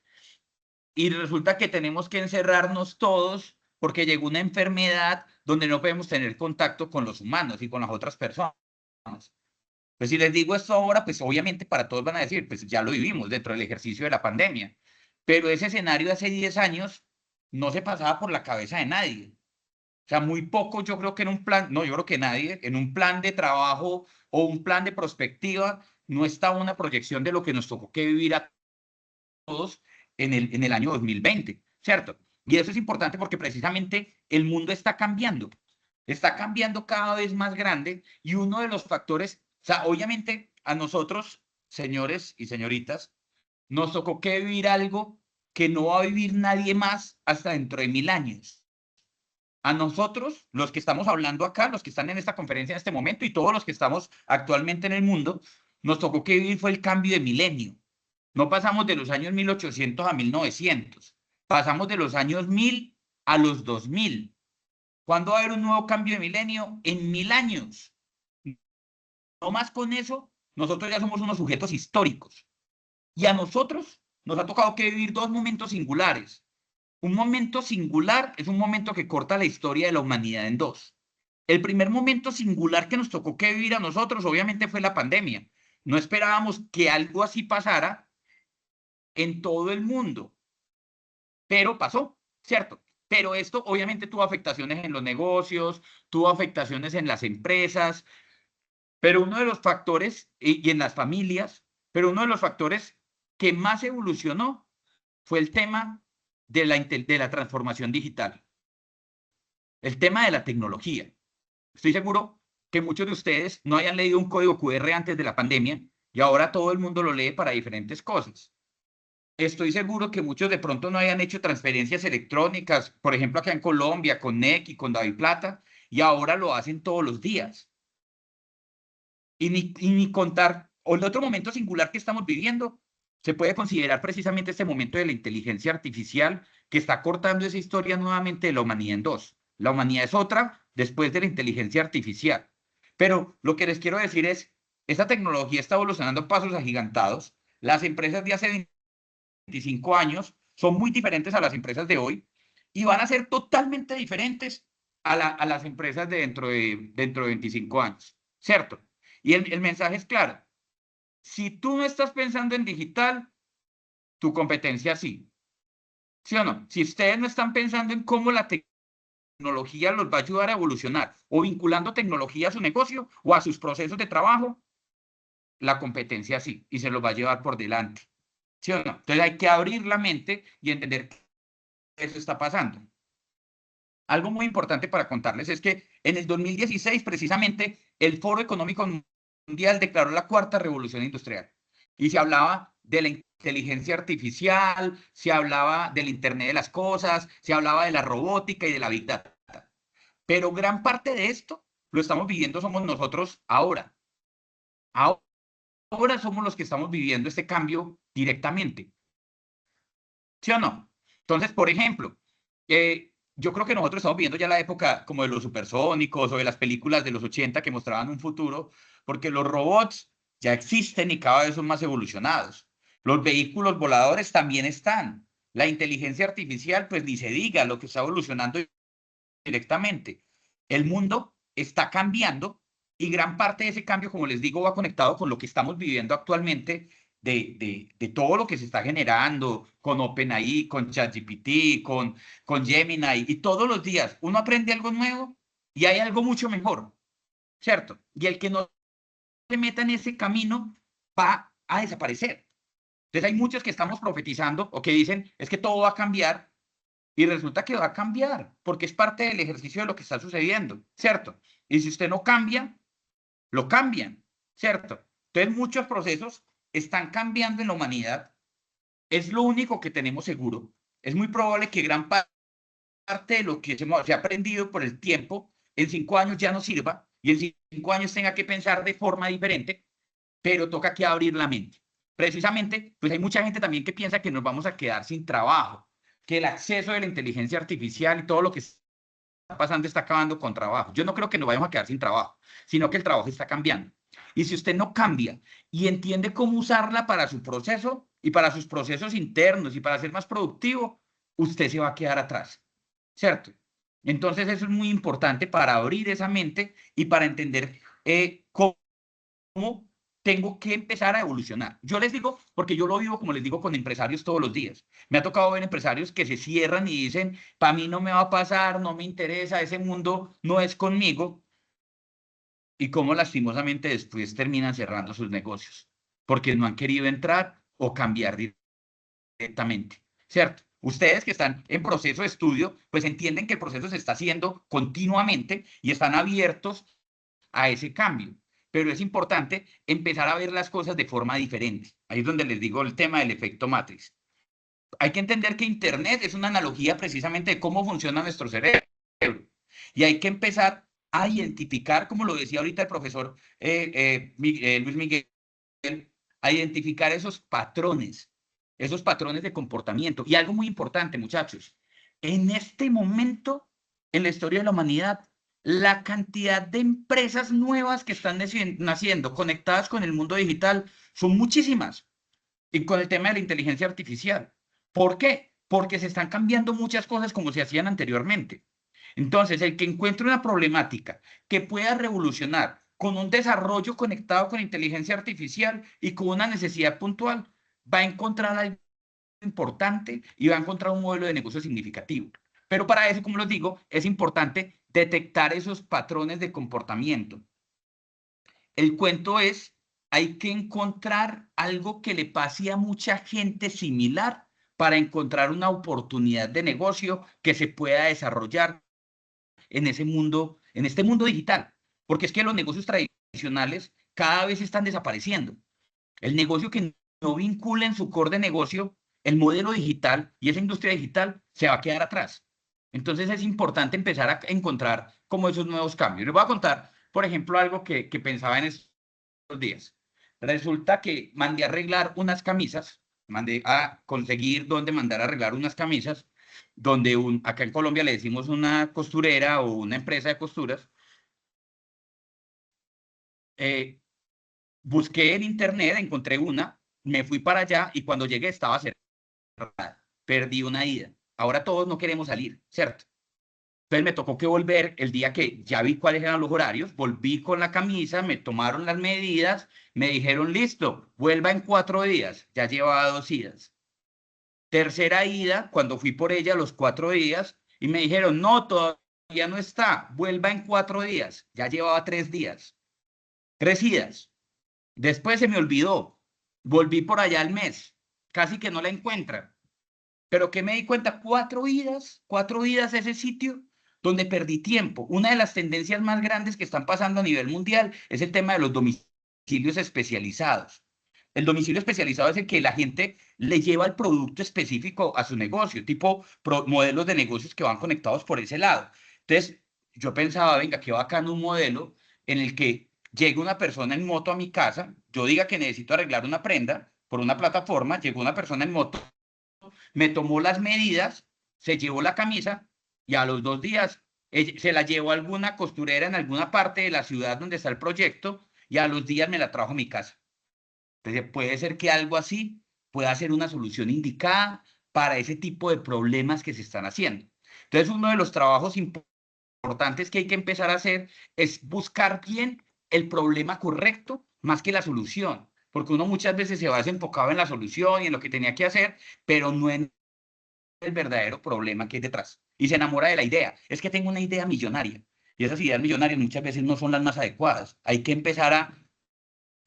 S4: y resulta que tenemos que encerrarnos todos porque llegó una enfermedad donde no podemos tener contacto con los humanos y con las otras personas. Pues si les digo esto ahora, pues obviamente para todos van a decir, pues ya lo vivimos dentro del ejercicio de la pandemia, pero ese escenario de hace 10 años no se pasaba por la cabeza de nadie. O sea, muy poco yo creo que en un plan, no, yo creo que nadie, en un plan de trabajo o un plan de prospectiva, no está una proyección de lo que nos tocó que vivir a todos en el año 2020, ¿cierto? Y eso es importante porque precisamente el mundo está cambiando cada vez más grande y uno de los factores, o sea, obviamente a nosotros, señores y señoritas, nos tocó que vivir algo que no va a vivir nadie más hasta dentro de 1000 años. A nosotros, los que estamos hablando acá, los que están en esta conferencia en este momento y todos los que estamos actualmente en el mundo, nos tocó que vivir fue el cambio de milenio. No pasamos de los años 1800 a 1900. Pasamos de los años 1000 a los 2000. ¿Cuándo va a haber un nuevo cambio de milenio? En 1000 años. No más con eso, nosotros ya somos unos sujetos históricos. Y a nosotros nos ha tocado que vivir dos momentos singulares. Un momento singular es un momento que corta la historia de la humanidad en dos. El primer momento singular que nos tocó que vivir a nosotros, obviamente, fue la pandemia. No esperábamos que algo así pasara en todo el mundo, pero pasó, ¿cierto? Pero esto obviamente tuvo afectaciones en los negocios, tuvo afectaciones en las empresas, pero uno de los factores, y en las familias, pero uno de los factores que más evolucionó fue el tema de la transformación digital, el tema de la tecnología. Estoy seguro que muchos de ustedes no hayan leído un código QR antes de la pandemia y ahora todo el mundo lo lee para diferentes cosas. estoy seguro que muchos de pronto no hayan hecho transferencias electrónicas, por ejemplo, acá en Colombia, con NEC y con DaviPlata, y ahora lo hacen todos los días. Y ni contar, o el otro momento singular que estamos viviendo, se puede considerar precisamente este momento de la inteligencia artificial que está cortando esa historia nuevamente de la humanidad en dos. La humanidad es otra después de la inteligencia artificial. Pero lo que les quiero decir es, esta tecnología está evolucionando a pasos agigantados. Las empresas de hace 25 años son muy diferentes a las empresas de hoy y van a ser totalmente diferentes a las empresas de dentro de 25 años, ¿cierto? Y el mensaje es claro. Si tú no estás pensando en digital, tu competencia sí. ¿Sí o no? Si ustedes no están pensando en cómo la tecnología los va a ayudar a evolucionar o vinculando tecnología a su negocio o a sus procesos de trabajo, la competencia sí, y se los va a llevar por delante. ¿Sí o no? Entonces hay que abrir la mente y entender que eso está pasando. Algo muy importante para contarles es que en el 2016, precisamente, el Foro Económico Mundial declaró la cuarta revolución industrial. Y se hablaba de la inteligencia artificial, se hablaba del Internet de las cosas, se hablaba de la robótica y de la Big Data. Pero gran parte de esto lo estamos viviendo somos nosotros ahora. Ahora somos los que estamos viviendo este cambio directamente. ¿Sí o no? Entonces, por ejemplo, yo creo que nosotros estamos viendo ya la época como de los supersónicos o de las películas de los 80 que mostraban un futuro, porque los robots ya existen y cada vez son más evolucionados. Los vehículos voladores también están. La inteligencia artificial, pues ni se diga lo que está evolucionando directamente. El mundo está cambiando y gran parte de ese cambio, como les digo, va conectado con lo que estamos viviendo actualmente de todo lo que se está generando con OpenAI, con ChatGPT, con Gemini, y todos los días uno aprende algo nuevo y hay algo mucho mejor, ¿cierto? Y el que no se meta en ese camino va a desaparecer. Entonces hay muchos que estamos profetizando o que dicen, es que todo va a cambiar, y resulta que va a cambiar, porque es parte del ejercicio de lo que está sucediendo, ¿cierto? Y si usted no cambia, lo cambian, ¿cierto? Entonces muchos procesos están cambiando en la humanidad. Es lo único que tenemos seguro. Es muy probable que gran parte de lo que se ha aprendido por el tiempo en 5 años ya no sirva y en 5 años tenga que pensar de forma diferente, pero toca que abrir la mente. Precisamente, pues hay mucha gente también que piensa que nos vamos a quedar sin trabajo, que el acceso de la inteligencia artificial y todo lo que está pasando está acabando con trabajo. Yo no creo que nos vayamos a quedar sin trabajo, sino que el trabajo está cambiando. Y si usted no cambia y entiende cómo usarla para su proceso y para sus procesos internos y para ser más productivo, usted se va a quedar atrás, ¿cierto? Entonces eso es muy importante para abrir esa mente y para entender cómo tengo que empezar a evolucionar. Yo les digo, porque yo lo vivo, como les digo, con empresarios todos los días. Me ha tocado ver empresarios que se cierran y dicen, para mí no me va a pasar, no me interesa, ese mundo no es conmigo. Y cómo lastimosamente después terminan cerrando sus negocios, porque no han querido entrar o cambiar directamente, ¿cierto? Ustedes que están en proceso de estudio, pues entienden que el proceso se está haciendo continuamente y están abiertos a ese cambio. Pero es importante empezar a ver las cosas de forma diferente. Ahí es donde les digo el tema del efecto Matrix. Hay que entender que Internet es una analogía precisamente de cómo funciona nuestro cerebro. Y hay que empezar a identificar, como lo decía ahorita el profesor Luis Miguel, a identificar esos patrones de comportamiento. Y algo muy importante, muchachos, en este momento, en la historia de la humanidad, la cantidad de empresas nuevas que están naciendo, conectadas con el mundo digital, son muchísimas. Y con el tema de la inteligencia artificial. ¿Por qué? Porque se están cambiando muchas cosas como se hacían anteriormente. Entonces, el que encuentre una problemática que pueda revolucionar con un desarrollo conectado con inteligencia artificial y con una necesidad puntual, va a encontrar algo importante y va a encontrar un modelo de negocio significativo. Pero para eso, como les digo, es importante detectar esos patrones de comportamiento. El cuento es, hay que encontrar algo que le pase a mucha gente similar para encontrar una oportunidad de negocio que se pueda desarrollar en ese mundo, en este mundo digital. Porque es que los negocios tradicionales cada vez están desapareciendo. El negocio que no vincula en su core de negocio el modelo digital y esa industria digital se va a quedar atrás. Entonces es importante empezar a encontrar como esos nuevos cambios. Les voy a contar, por ejemplo, algo que pensaba en estos días. Resulta que mandé a arreglar unas camisas, mandé a conseguir dónde mandar a arreglar unas camisas, donde acá en Colombia le decimos una costurera o una empresa de costuras. Busqué en internet, encontré una, me fui para allá y cuando llegué estaba cerrada. Perdí una ida. Ahora todos no queremos salir, ¿cierto? Entonces me tocó que volver el día que ya vi cuáles eran los horarios, volví con la camisa, me tomaron las medidas, me dijeron, listo, vuelva en 4 días. Ya llevaba 2 idas. Tercera ida, cuando fui por ella los 4 días, y me dijeron, no, todavía no está, vuelva en 4 días. Ya llevaba 3 días. 3 idas. Después se me olvidó. Volví por allá al mes. Casi que no la encuentran. Pero ¿qué me di cuenta? 4 idas a ese sitio donde perdí tiempo. Una de las tendencias más grandes que están pasando a nivel mundial es el tema de los domicilios especializados. El domicilio especializado es el que la gente le lleva el producto específico a su negocio, tipo modelos de negocios que van conectados por ese lado. Entonces, yo pensaba, venga, qué bacán un modelo en el que llegue una persona en moto a mi casa, yo diga que necesito arreglar una prenda por una plataforma, llegó una persona en moto, me tomó las medidas, se llevó la camisa y a los 2 días se la llevó a alguna costurera en alguna parte de la ciudad donde está el proyecto y a los días me la trajo a mi casa. Entonces puede ser que algo así pueda ser una solución indicada para ese tipo de problemas que se están haciendo. Entonces uno de los trabajos importantes que hay que empezar a hacer es buscar bien el problema correcto más que la solución, porque uno muchas veces se va enfocado en la solución y en lo que tenía que hacer, pero no en el verdadero problema que hay detrás. Y se enamora de la idea. Es que tengo una idea millonaria. Y esas ideas millonarias muchas veces no son las más adecuadas. Hay que empezar a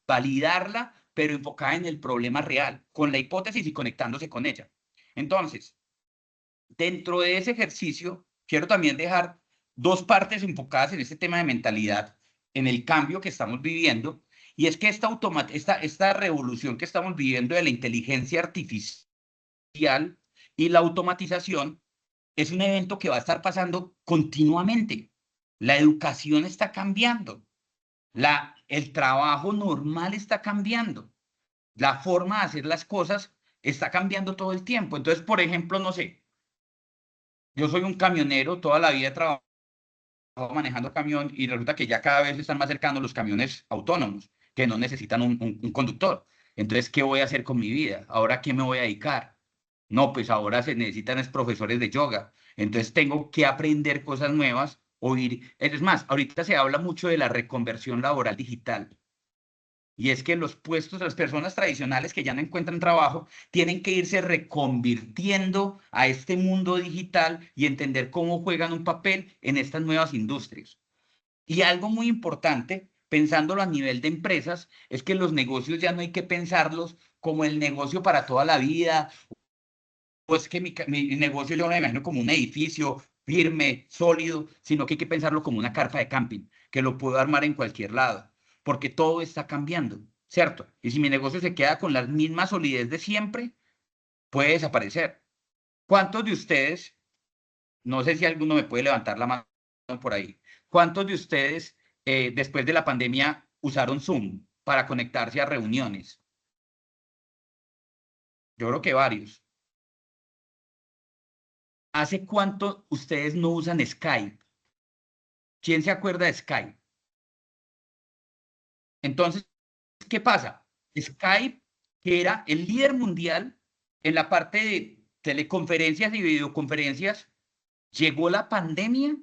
S4: validarla, pero enfocada en el problema real, con la hipótesis y conectándose con ella. Entonces, dentro de ese ejercicio, quiero también dejar 2 partes enfocadas en este tema de mentalidad, en el cambio que estamos viviendo, y es que esta revolución que estamos viviendo de la inteligencia artificial y la automatización es un evento que va a estar pasando continuamente. La educación está cambiando. El trabajo normal está cambiando. La forma de hacer las cosas está cambiando todo el tiempo. Entonces, por ejemplo, no sé, yo soy un camionero, toda la vida he trabajado manejando camión y resulta que ya cada vez están más cercanos los camiones autónomos, que no necesitan un conductor. Entonces, ¿qué voy a hacer con mi vida? ¿Ahora qué me voy a dedicar? No, pues ahora se necesitan es profesores de yoga. Entonces tengo que aprender cosas nuevas o ir. Es más, ahorita se habla mucho de la reconversión laboral digital. Y es que los puestos, las personas tradicionales que ya no encuentran trabajo, tienen que irse reconvirtiendo a este mundo digital y entender cómo juegan un papel en estas nuevas industrias. Y algo muy importante, pensándolo a nivel de empresas, es que los negocios ya no hay que pensarlos como el negocio para toda la vida, pues que mi negocio yo no me imagino como un edificio firme, sólido, sino que hay que pensarlo como una carpa de camping, que lo puedo armar en cualquier lado, porque todo está cambiando, ¿cierto? Y si mi negocio se queda con la misma solidez de siempre, puede desaparecer. ¿Cuántos de ustedes, no sé si alguno me puede levantar la mano por ahí, cuántos de ustedes después de la pandemia usaron Zoom para conectarse a reuniones? Yo creo que varios. ¿Hace cuánto ustedes no usan Skype? ¿Quién se acuerda de Skype? Entonces, ¿qué pasa? Skype, que era el líder mundial en la parte de teleconferencias y videoconferencias, llegó la pandemia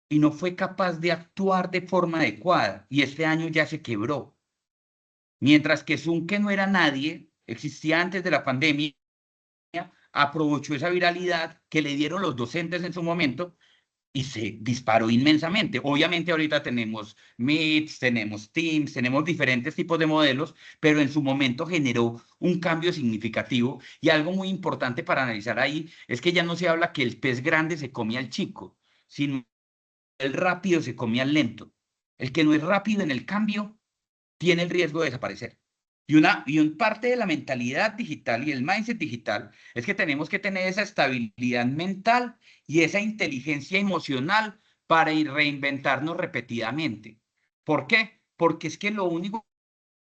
S4: y no fue capaz de actuar de forma adecuada y este año ya se quebró. Mientras que Zoom, que no era nadie, existía antes de la pandemia, aprovechó esa viralidad que le dieron los docentes en su momento y se disparó inmensamente. Obviamente ahorita tenemos Meet, tenemos Teams, tenemos diferentes tipos de modelos, pero en su momento generó un cambio significativo y algo muy importante para analizar ahí es que ya no se habla que el pez grande se come al chico, sino el rápido se come al lento. El que no es rápido en el cambio tiene el riesgo de desaparecer. Y un parte de la mentalidad digital y el mindset digital es que tenemos que tener esa estabilidad mental y esa inteligencia emocional para ir reinventarnos repetidamente. ¿Por qué? Porque es que lo único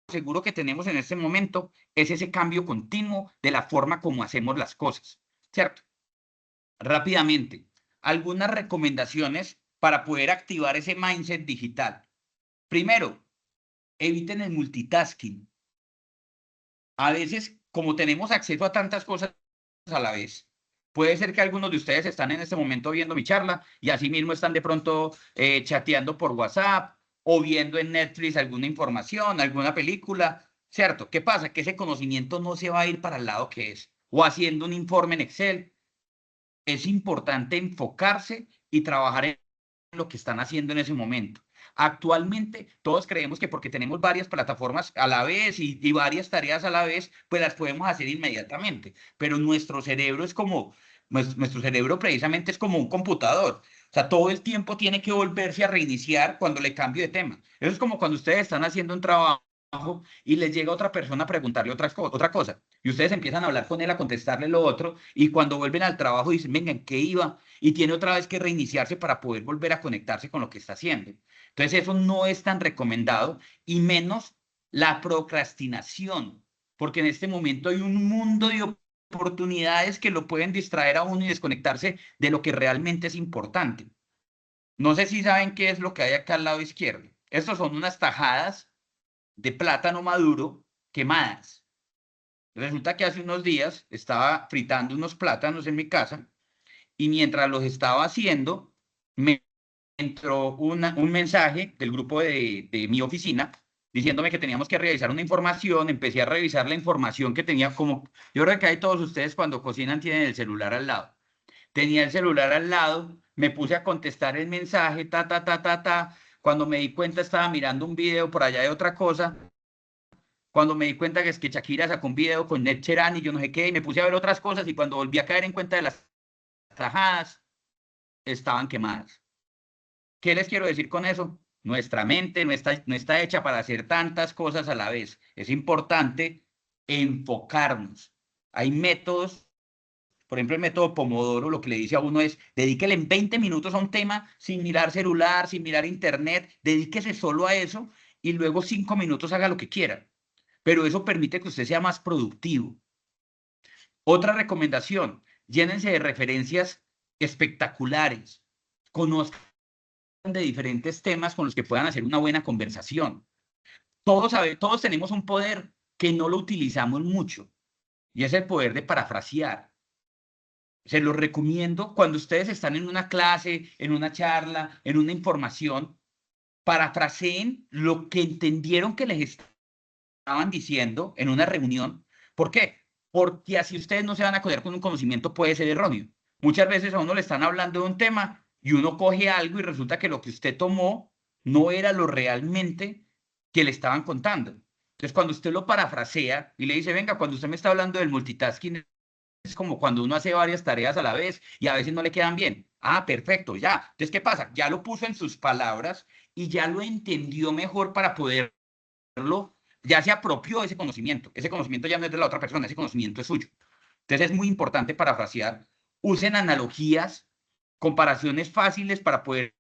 S4: seguro que tenemos en este momento es ese cambio continuo de la forma como hacemos las cosas, ¿cierto? Rápidamente, algunas recomendaciones para poder activar ese mindset digital. Primero, eviten el multitasking. A veces, como tenemos acceso a tantas cosas a la vez, puede ser que algunos de ustedes están en este momento viendo mi charla y así mismo están de pronto chateando por WhatsApp o viendo en Netflix alguna información, alguna película, ¿cierto? ¿Qué pasa? Que ese conocimiento no se va a ir para el lado que es. O haciendo un informe en Excel. Es importante enfocarse y trabajar en lo que están haciendo en ese momento. Actualmente, todos creemos que porque tenemos varias plataformas a la vez y varias tareas a la vez, pues las podemos hacer inmediatamente. Pero nuestro cerebro es como, nuestro cerebro precisamente es como un computador. O sea, todo el tiempo tiene que volverse a reiniciar cuando le cambio de tema. Eso es como cuando ustedes están haciendo un trabajo y les llega otra persona a preguntarle otra cosa. Y ustedes empiezan a hablar con él, a contestarle lo otro, y cuando vuelven al trabajo dicen, venga, ¿en qué iba? Y tiene otra vez que reiniciarse para poder volver a conectarse con lo que está haciendo. Entonces eso no es tan recomendado, y menos la procrastinación, porque en este momento hay un mundo de oportunidades que lo pueden distraer a uno y desconectarse de lo que realmente es importante. No sé si saben qué es lo que hay acá al lado izquierdo. Estos son unas tajadas de plátano maduro quemadas. Resulta que hace unos días estaba fritando unos plátanos en mi casa y mientras los estaba haciendo, me entró un mensaje del grupo de mi oficina diciéndome que teníamos que revisar una información. Empecé a revisar la información que tenía, como yo creo que hay todos ustedes cuando cocinan tienen el celular al lado. Tenía el celular al lado, me puse a contestar el mensaje, ta, ta, ta, ta, ta. Cuando me di cuenta estaba mirando un video por allá de otra cosa. Cuando me di cuenta que es que Shakira sacó un video con Ned Cherán y yo no sé qué, y me puse a ver otras cosas, y cuando volví a caer en cuenta de las tajadas, estaban quemadas. ¿Qué les quiero decir con eso? Nuestra mente no está hecha para hacer tantas cosas a la vez. Es importante enfocarnos. Hay métodos, por ejemplo, el método Pomodoro, lo que le dice a uno es, dedíquele en 20 minutos a un tema sin mirar celular, sin mirar internet, dedíquese solo a eso y luego 5 minutos haga lo que quiera. Pero eso permite que usted sea más productivo. Otra recomendación, llénense de referencias espectaculares. Conozcan de diferentes temas con los que puedan hacer una buena conversación. Todos tenemos un poder que no lo utilizamos mucho, y es el poder de parafrasear. Se los recomiendo cuando ustedes están en una clase, en una charla, en una información, parafraseen lo que entendieron que les estaban diciendo en una reunión. ¿Por qué? Porque así ustedes no se van a codear con un conocimiento, puede ser erróneo. Muchas veces a uno le están hablando de un tema y uno coge algo y resulta que lo que usted tomó no era lo realmente que le estaban contando. Entonces, cuando usted lo parafrasea y le dice, venga, cuando usted me está hablando del multitasking, es como cuando uno hace varias tareas a la vez y a veces no le quedan bien. Ah, perfecto, ya. Entonces, ¿qué pasa? Ya lo puso en sus palabras y ya lo entendió mejor para poderlo, ya se apropió de ese conocimiento. Ese conocimiento ya no es de la otra persona, ese conocimiento es suyo. Entonces es muy importante parafrasear. Usen analogías, comparaciones fáciles para poder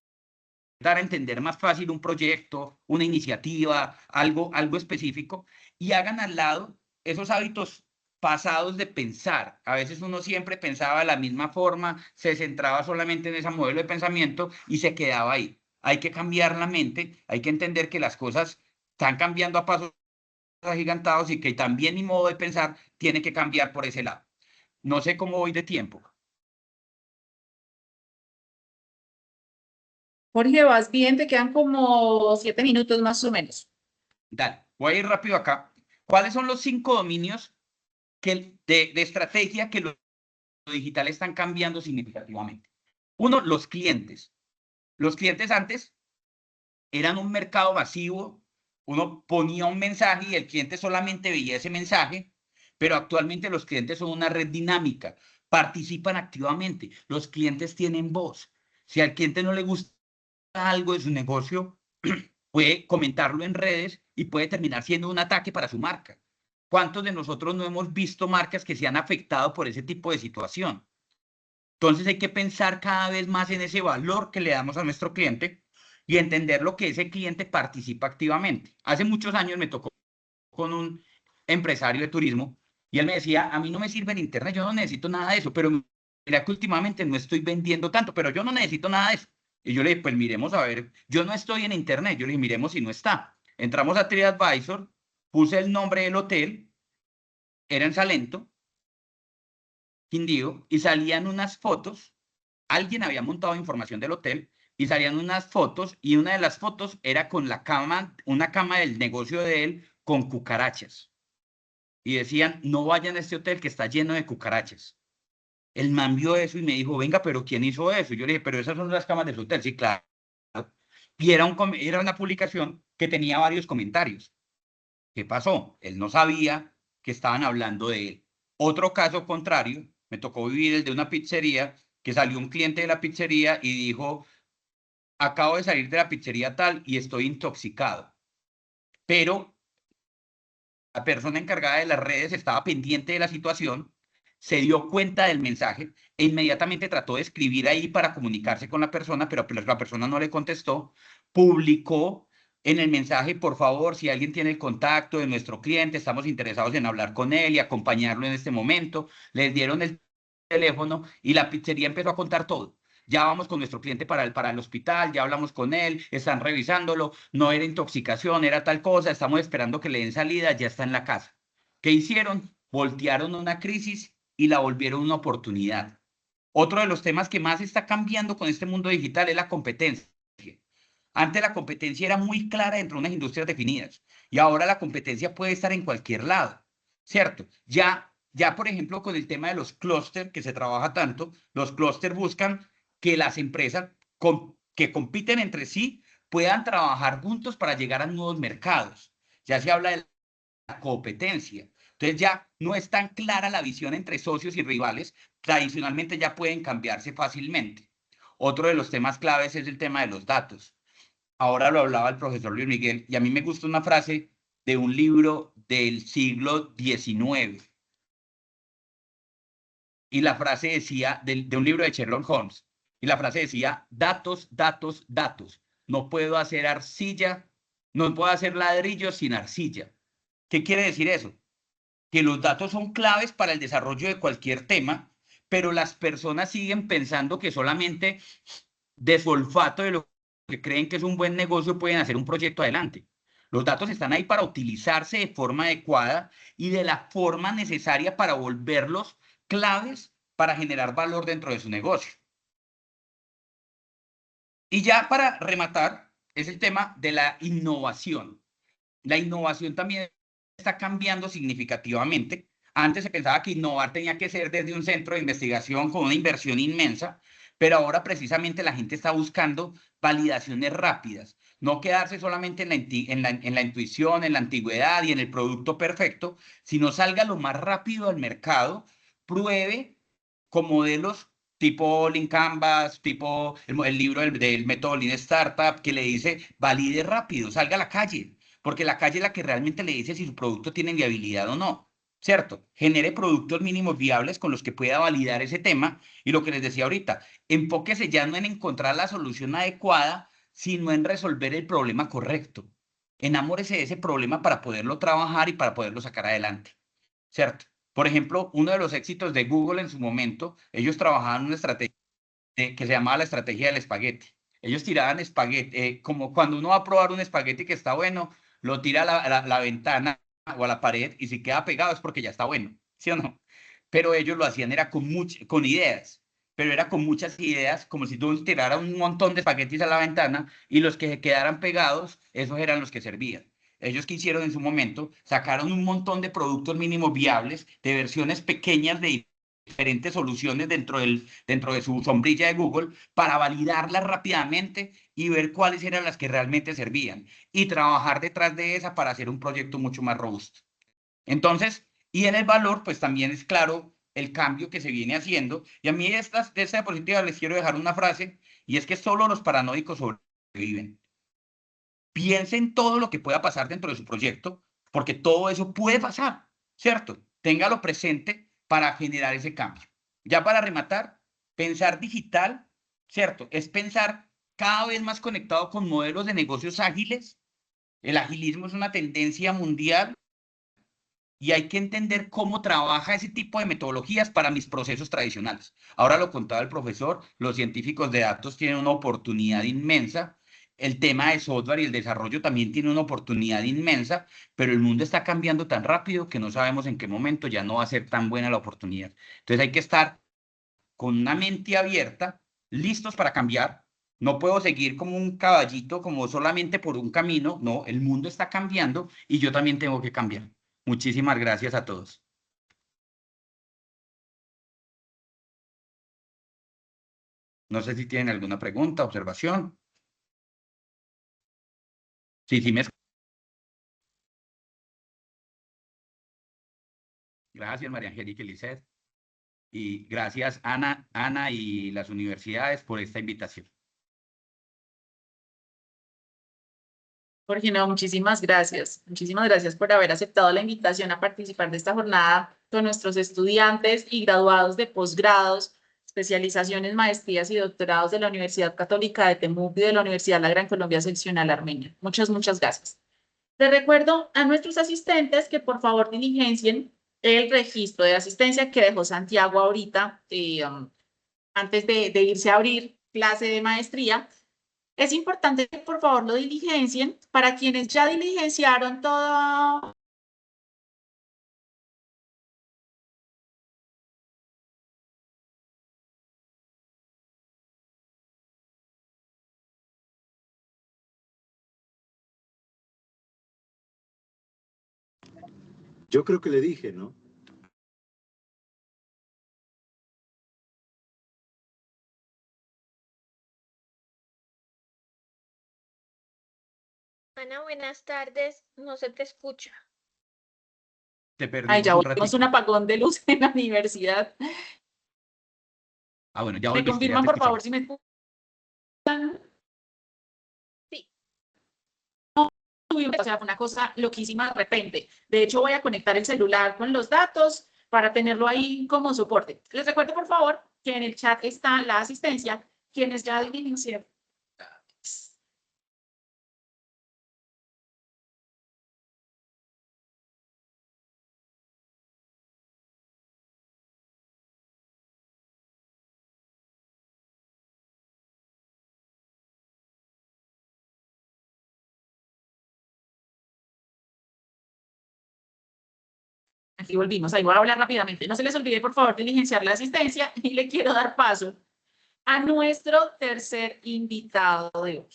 S4: dar a entender más fácil un proyecto, una iniciativa, algo específico, y hagan al lado esos hábitos pasados de pensar. A veces uno siempre pensaba de la misma forma, se centraba solamente en ese modelo de pensamiento y se quedaba ahí. Hay que cambiar la mente, hay que entender que las cosas están cambiando a pasos agigantados y que también mi modo de pensar tiene que cambiar por ese lado. No sé cómo voy de tiempo.
S1: Jorge, vas bien, te quedan como 7 minutos más o menos.
S4: Dale, voy a ir rápido acá. ¿Cuáles son los 5 dominios de estrategia que lo digital están cambiando significativamente? Uno, los clientes. Los clientes antes eran un mercado masivo, uno ponía un mensaje y el cliente solamente veía ese mensaje, pero actualmente los clientes son una red dinámica, participan activamente, los clientes tienen voz. Si al cliente no le gusta algo de su negocio, puede comentarlo en redes y puede terminar siendo un ataque para su marca. ¿Cuántos de nosotros no hemos visto marcas que se han afectado por ese tipo de situación? Entonces hay que pensar cada vez más en ese valor que le damos a nuestro cliente y entender lo que ese cliente participa activamente. Hace muchos años me tocó con un empresario de turismo y él me decía, a mí no me sirve el internet, yo no necesito nada de eso, pero mira que últimamente no estoy vendiendo tanto, pero yo no necesito nada de eso. Y yo le dije, pues miremos a ver, yo no estoy en internet, yo le dije, miremos si no está. Entramos a TripAdvisor, puse el nombre del hotel, era en Salento, Quindío, y salían unas fotos, alguien había montado información del hotel, y salían unas fotos, y una de las fotos era con la cama, una cama del negocio de él, con cucarachas. Y decían, no vayan a este hotel que está lleno de cucarachas. El man vio eso y me dijo, venga, pero ¿quién hizo eso? Y yo le dije, pero esas son las camas del hotel, sí, claro. Y era una publicación que tenía varios comentarios. ¿Qué pasó? Él no sabía que estaban hablando de él. Otro caso contrario, me tocó vivir el de una pizzería, que salió un cliente de la pizzería y dijo, acabo de salir de la pizzería tal y estoy intoxicado. Pero la persona encargada de las redes estaba pendiente de la situación, se dio cuenta del mensaje e inmediatamente trató de escribir ahí para comunicarse con la persona, pero la persona no le contestó, publicó en el mensaje, por favor, si alguien tiene el contacto de nuestro cliente, estamos interesados en hablar con él y acompañarlo en este momento. Les dieron el teléfono y la pizzería empezó a contar todo. Ya vamos con nuestro cliente para el hospital, ya hablamos con él, están revisándolo, no era intoxicación, era tal cosa, estamos esperando que le den salida, ya está en la casa. ¿Qué hicieron? Voltearon una crisis y la volvieron una oportunidad. Otro de los temas que más está cambiando con este mundo digital es la competencia. Antes la competencia era muy clara entre unas industrias definidas y ahora la competencia puede estar en cualquier lado, ¿cierto? Ya por ejemplo, con el tema de los clústeres que se trabaja tanto, los clústeres buscan que las empresas que compiten entre sí puedan trabajar juntos para llegar a nuevos mercados. Ya se habla de la competencia. Entonces ya no es tan clara la visión entre socios y rivales, tradicionalmente ya pueden cambiarse fácilmente. Otro de los temas claves es el tema de los datos. Ahora lo hablaba el profesor Luis Miguel, y a mí me gusta una frase de un libro del siglo XIX. Y la frase decía, de un libro de Sherlock Holmes, y la frase decía, datos, datos, datos. No puedo hacer arcilla, no puedo hacer ladrillos sin arcilla. ¿Qué quiere decir eso? Que los datos son claves para el desarrollo de cualquier tema, pero las personas siguen pensando que solamente de su olfato de lo que creen que es un buen negocio pueden hacer un proyecto adelante. Los datos están ahí para utilizarse de forma adecuada y de la forma necesaria para volverlos claves para generar valor dentro de su negocio. Y ya para rematar, es el tema de la innovación. La innovación también está cambiando significativamente. Antes se pensaba que innovar tenía que ser desde un centro de investigación con una inversión inmensa, pero ahora precisamente la gente está buscando validaciones rápidas, no quedarse solamente en la intuición, en la antigüedad y en el producto perfecto, sino salga lo más rápido al mercado, pruebe con modelos tipo Lean Canvas, tipo el libro del método Lean Startup, que le dice valide rápido, salga a la calle, porque la calle es la que realmente le dice si su producto tiene viabilidad o no. ¿Cierto? Genere productos mínimos viables con los que pueda validar ese tema. Y lo que les decía ahorita, enfóquese ya no en encontrar la solución adecuada, sino en resolver el problema correcto. Enamórese de ese problema para poderlo trabajar y para poderlo sacar adelante. ¿Cierto? Por ejemplo, uno de los éxitos de Google en su momento, ellos trabajaban una estrategia que se llamaba la estrategia del espagueti. Ellos tiraban espagueti, como cuando uno va a probar un espagueti que está bueno, lo tira a la ventana o a la pared y si queda pegado es porque ya está bueno, ¿sí o no? Pero ellos lo hacían era con ideas, pero era con muchas ideas, como si tú tiraras un montón de espaguetis a la ventana y los que se quedaran pegados, esos eran los que servían. Ellos que hicieron en su momento, sacaron un montón de productos mínimos viables, de versiones pequeñas de diferentes soluciones dentro de su sombrilla de Google para validarlas rápidamente y ver cuáles eran las que realmente servían y trabajar detrás de esa para hacer un proyecto mucho más robusto. Entonces, y en el valor, pues también es claro el cambio que se viene haciendo. Y a mí de esta diapositiva les quiero dejar una frase, y es que solo los paranoicos sobreviven. Piensen todo lo que pueda pasar dentro de su proyecto, porque todo eso puede pasar. ¿cierto? Téngalo presente para generar ese cambio. Ya para rematar, pensar digital, ¿cierto? Es pensar cada vez más conectado con modelos de negocios ágiles. El agilismo es una tendencia mundial y hay que entender cómo trabaja ese tipo de metodologías para mis procesos tradicionales. Ahora lo contaba el profesor, los científicos de datos tienen una oportunidad inmensa, el tema de software y el desarrollo también tiene una oportunidad inmensa, pero el mundo está cambiando tan rápido que no sabemos en qué momento ya no va a ser tan buena la oportunidad. Entonces hay que estar con una mente abierta, listos para cambiar. No puedo seguir como un caballito, como solamente por un camino. No, el mundo está cambiando y yo también tengo que cambiar. Muchísimas gracias a todos. No sé si tienen alguna pregunta, observación. Sí, sí me... Gracias, María Angélica Eliseth. Y gracias, Ana y las universidades por esta invitación.
S1: Jorge, no, muchísimas gracias. Muchísimas gracias por haber aceptado la invitación a participar de esta jornada con nuestros estudiantes y graduados de posgrados, especializaciones, maestrías y doctorados de la Universidad Católica de Temuco y de la Universidad La Gran Colombia Seccional Armenia. Muchas, muchas gracias. Les recuerdo a nuestros asistentes que por favor diligencien el registro de asistencia que dejó Santiago ahorita, antes de irse a abrir clase de maestría. Es importante que por favor lo diligencien. Para quienes ya diligenciaron todo.
S5: Yo creo que le dije, ¿no?
S6: Ana, buenas tardes. No se te escucha.
S4: Te
S1: Ay,
S4: perdimos
S1: ya
S4: un
S1: volvimos
S4: ratito.
S1: un apagón de luz en la universidad.
S4: Ah, bueno, ya
S1: ¿Me
S4: volviste, ya
S1: confirman
S4: te
S1: por favor
S4: escuchamos.
S1: si me escuchan?
S6: Sí.
S1: O sea, fue una cosa loquísima de repente. De hecho, voy a conectar el celular con los datos para tenerlo ahí como soporte. Les recuerdo, por favor, que en el chat está la asistencia, quienes ya diligenciaron. Aquí volvimos, ahí voy a hablar rápidamente. No se les olvide, por favor, diligenciar la asistencia y le quiero dar paso a nuestro tercer invitado de hoy.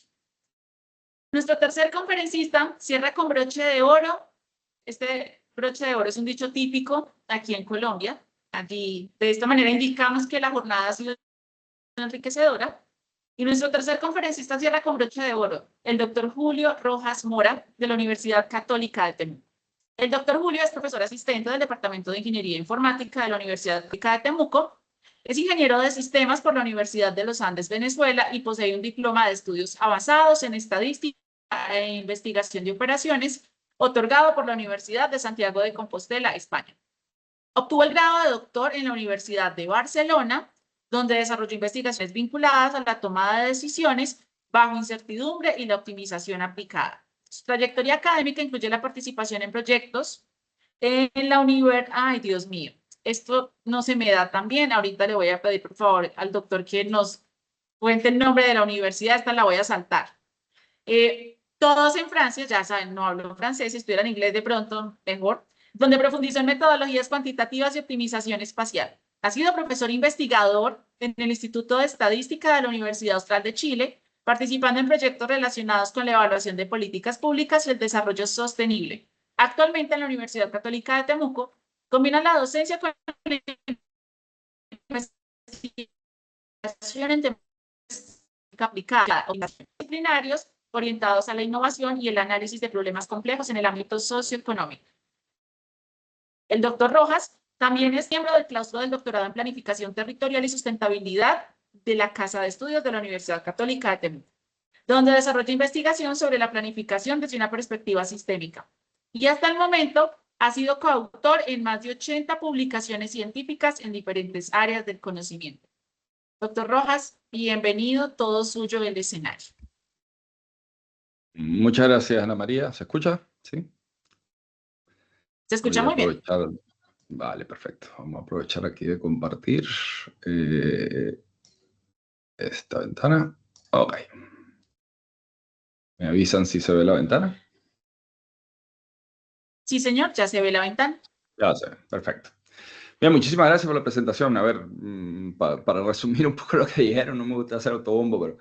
S1: Nuestro tercer conferencista cierra con broche de oro. Este broche de oro es un dicho típico aquí en Colombia. Aquí, de esta manera, indicamos que la jornada ha sido enriquecedora. Y nuestro tercer conferencista cierra con broche de oro, el doctor Julio Rojas Mora, de la Universidad Católica de Temuco. El doctor Julio es profesor asistente del Departamento de Ingeniería Informática de la Universidad Católica de Temuco. Es ingeniero de sistemas por la Universidad de los Andes, Venezuela, y posee un diploma de estudios avanzados en estadística e investigación de operaciones, otorgado por la Universidad de Santiago de Compostela, España. Obtuvo el grado de doctor en la Universidad de Barcelona, donde desarrolló investigaciones vinculadas a la toma de decisiones bajo incertidumbre y la optimización aplicada. Su trayectoria académica incluye la participación en proyectos en la universidad. Ay, Dios mío, esto no se me da tan bien. Ahorita le voy a pedir, por favor, al doctor que nos cuente el nombre de la universidad. Esta la voy a saltar. Todos en Francia, ya saben, no hablo francés, si estuviera en inglés de pronto, mejor, donde profundizó en metodologías cuantitativas y optimización espacial. Ha sido profesor investigador en el Instituto de Estadística de la Universidad Austral de Chile, participando en proyectos relacionados con la evaluación de políticas públicas y el desarrollo sostenible. Actualmente en la Universidad Católica de Temuco, combina la docencia con la investigación en temas aplicada, disciplinarios orientados a la innovación y el análisis de problemas complejos en el ámbito socioeconómico. El doctor Rojas también es miembro del claustro del doctorado en Planificación Territorial y Sustentabilidad de la Casa de Estudios de la Universidad Católica de Temuco, donde desarrolla investigación sobre la planificación desde una perspectiva sistémica. Y hasta el momento Ha sido coautor en más de 80 publicaciones científicas en diferentes áreas del conocimiento. Doctor Rojas, bienvenido, todo suyo el escenario.
S5: Muchas gracias, Ana María. ¿Se escucha? Sí.
S1: Se escucha
S5: Voy a
S1: muy bien.
S5: aprovechar. Vale, perfecto. Vamos a aprovechar aquí de compartir esta ventana. Ok. ¿Me avisan si se ve la ventana?
S1: Sí, señor, ya se ve la ventana.
S5: Ya se ve, perfecto. Bien, muchísimas gracias por la presentación. A ver, para resumir un poco lo que dijeron, no me gusta hacer autobombo, pero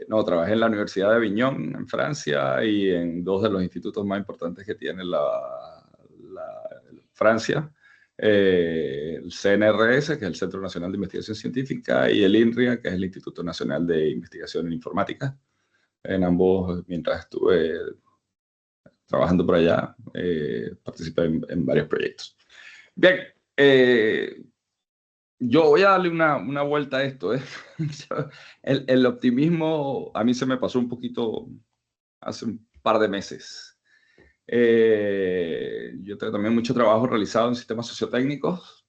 S5: no, trabajé en la Universidad de Avignon, en Francia, y en dos de los institutos más importantes que tiene Francia, el CNRS, que es el Centro Nacional de Investigación Científica, y el INRIA, que es el Instituto Nacional de Investigación en Informática. En ambos, mientras estuve trabajando por allá, participé en varios proyectos. Bien, yo voy a darle una vuelta a esto. El optimismo a mí se me pasó un poquito hace un par de meses. Yo tengo también mucho trabajo realizado en sistemas sociotécnicos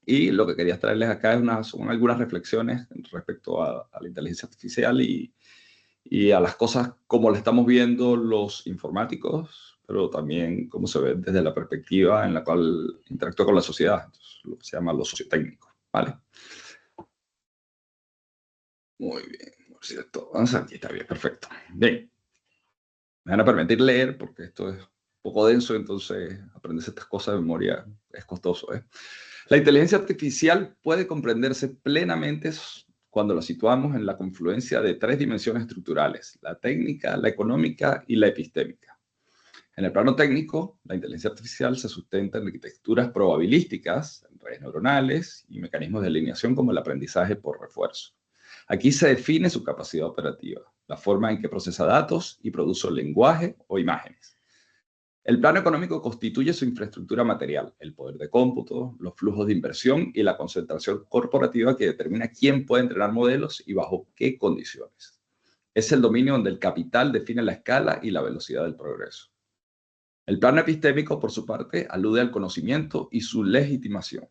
S5: y lo que quería traerles acá son algunas reflexiones respecto a la inteligencia artificial y a las cosas como las estamos viendo los informáticos, pero también cómo se ve desde la perspectiva en la cual interactúa con la sociedad, entonces, lo que se llama lo sociotécnico, ¿vale? Muy bien, por cierto, avanza, aquí está bien, perfecto. Bien, me van a permitir leer porque esto es un poco denso, entonces aprenderse estas cosas de memoria es costoso, ¿eh? La inteligencia artificial puede comprenderse plenamente cuando la situamos en la confluencia de tres dimensiones estructurales: la técnica, la económica y la epistémica. En el plano técnico, la inteligencia artificial se sustenta en arquitecturas probabilísticas, en redes neuronales y mecanismos de alineación como el aprendizaje por refuerzo. Aquí se define su capacidad operativa, la forma en que procesa datos y produce lenguaje o imágenes. El plano económico constituye su infraestructura material, el poder de cómputo, los flujos de inversión y la concentración corporativa que determina quién puede entrenar modelos y bajo qué condiciones. Es el dominio donde el capital define la escala y la velocidad del progreso. El plano epistémico, por su parte, alude al conocimiento y su legitimación.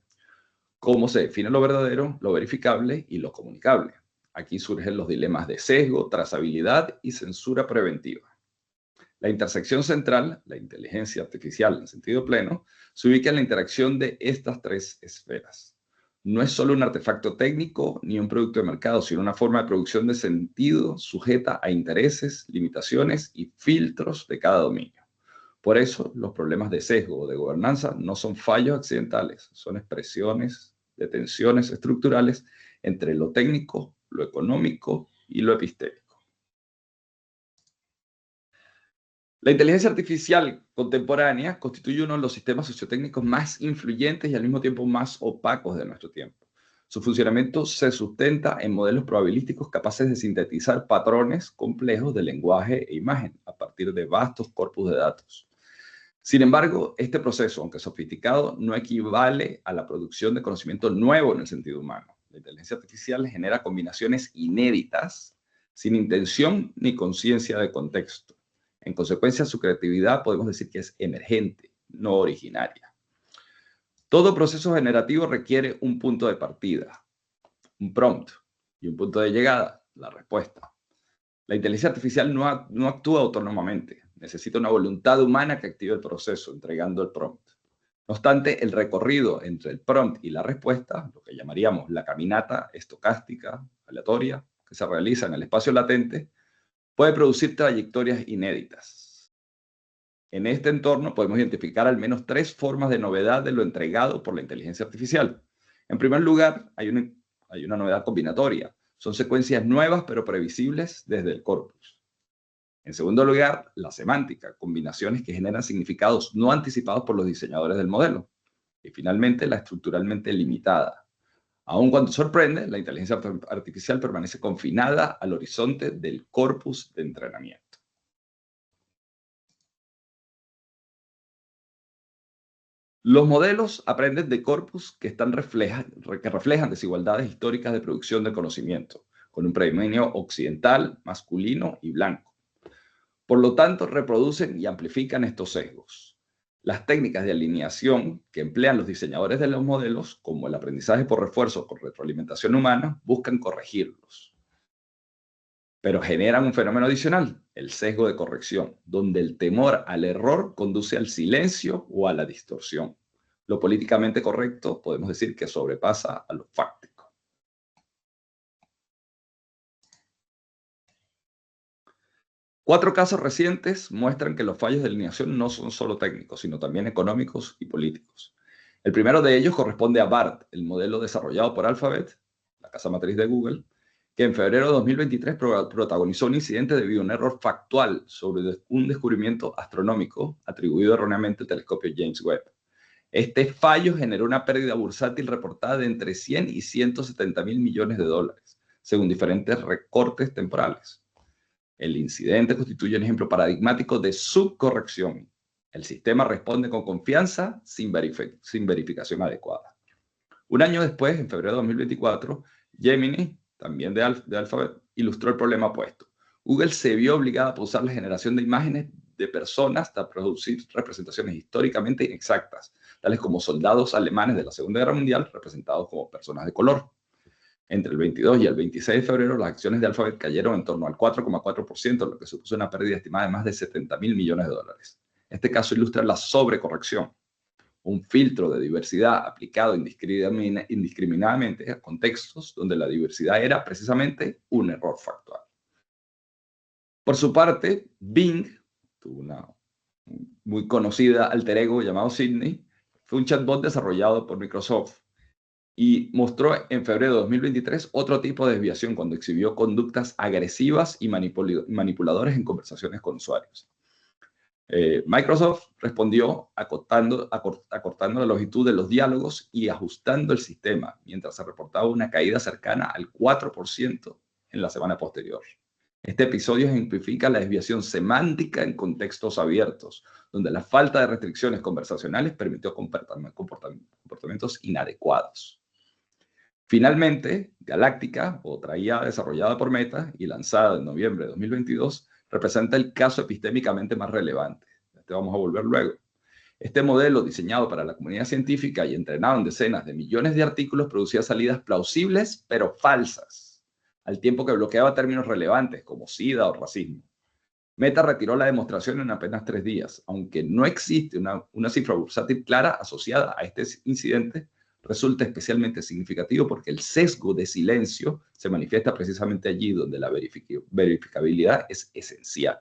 S5: Cómo se define lo verdadero, lo verificable y lo comunicable. Aquí surgen los dilemas de sesgo, trazabilidad y censura preventiva. La intersección central, la inteligencia artificial en sentido pleno, se ubica en la interacción de estas tres esferas. No es solo un artefacto técnico ni un producto de mercado, sino una forma de producción de sentido sujeta a intereses, limitaciones y filtros de cada dominio. Por eso, los problemas de sesgo o de gobernanza no son fallos accidentales, son expresiones de tensiones estructurales entre lo técnico, lo económico y lo epistémico. La inteligencia artificial contemporánea constituye uno de los sistemas sociotécnicos más influyentes y al mismo tiempo más opacos de nuestro tiempo. Su funcionamiento se sustenta en modelos probabilísticos capaces de sintetizar patrones complejos de lenguaje e imagen a partir de vastos corpus de datos. Sin embargo, este proceso, aunque sofisticado, no equivale a la producción de conocimiento nuevo en el sentido humano. La inteligencia artificial genera combinaciones inéditas, sin intención ni conciencia de contexto. En consecuencia, su creatividad podemos decir que es emergente, no originaria. Todo proceso generativo requiere un punto de partida, un prompt, y un punto de llegada, la respuesta. La inteligencia artificial no actúa autónomamente, necesita una voluntad humana que active el proceso, entregando el prompt. No obstante, el recorrido entre el prompt y la respuesta, lo que llamaríamos la caminata estocástica, aleatoria, que se realiza en el espacio latente, puede producir trayectorias inéditas. En este entorno podemos identificar al menos tres formas de novedad de lo entregado por la inteligencia artificial. En primer lugar, hay una novedad combinatoria. Son secuencias nuevas pero previsibles desde el corpus. En segundo lugar, la semántica, combinaciones que generan significados no anticipados por los diseñadores del modelo. Y finalmente, la estructuralmente limitada. Aun cuando sorprende, la inteligencia artificial permanece confinada al horizonte del corpus de entrenamiento. Los modelos aprenden de corpus que reflejan desigualdades históricas de producción de conocimiento, con un predominio occidental, masculino y blanco. Por lo tanto, reproducen y amplifican estos sesgos. Las técnicas de alineación que emplean los diseñadores de los modelos, como el aprendizaje por refuerzo con retroalimentación humana, buscan corregirlos. Pero generan un fenómeno adicional, el sesgo de corrección, donde el temor al error conduce al silencio o a la distorsión. Lo políticamente correcto podemos decir que sobrepasa a lo fáctico. Cuatro casos recientes muestran que los fallos de alineación no son solo técnicos, sino también económicos y políticos. El primero de ellos corresponde a BART, el modelo desarrollado por Alphabet, la casa matriz de Google, que en febrero de 2023 protagonizó un incidente debido a un error factual sobre un descubrimiento astronómico atribuido erróneamente al telescopio James Webb. Este fallo generó una pérdida bursátil reportada de entre 100 y 170 mil millones de dólares, según diferentes recortes temporales. El incidente constituye un ejemplo paradigmático de subcorrección. El sistema responde con confianza sin verificación adecuada. Un año después, en febrero de 2024, Gemini, también de Alphabet, ilustró el problema opuesto. Google se vio obligada a pausar la generación de imágenes de personas para producir representaciones históricamente inexactas, tales como soldados alemanes de la Segunda Guerra Mundial representados como personas de color. Entre el 22 y el 26 de febrero, las acciones de Alphabet cayeron en torno al 4,4%, lo que supuso una pérdida estimada de más de 70 mil millones de dólares. Este caso ilustra la sobrecorrección, un filtro de diversidad aplicado indiscriminadamente a contextos donde la diversidad era precisamente un error factual. Por su parte, Bing tuvo una muy conocida alter ego llamado Sydney, fue un chatbot desarrollado por Microsoft y mostró en febrero de 2023 otro tipo de desviación cuando exhibió conductas agresivas y manipuladoras en conversaciones con usuarios. Microsoft respondió acortando la longitud de los diálogos y ajustando el sistema, mientras se reportaba una caída cercana al 4% en la semana posterior. Este episodio ejemplifica la desviación semántica en contextos abiertos, donde la falta de restricciones conversacionales permitió comportamientos inadecuados. Finalmente, Galáctica, otra IA desarrollada por Meta y lanzada en noviembre de 2022, representa el caso epistémicamente más relevante. Este vamos a volver luego. Este modelo, diseñado para la comunidad científica y entrenado en decenas de millones de artículos, producía salidas plausibles pero falsas, al tiempo que bloqueaba términos relevantes como SIDA o racismo. Meta retiró la demostración en apenas 3 días, aunque no existe una cifra bursátil clara asociada a este incidente. Resulta especialmente significativo porque el sesgo de silencio se manifiesta precisamente allí donde la verificabilidad es esencial.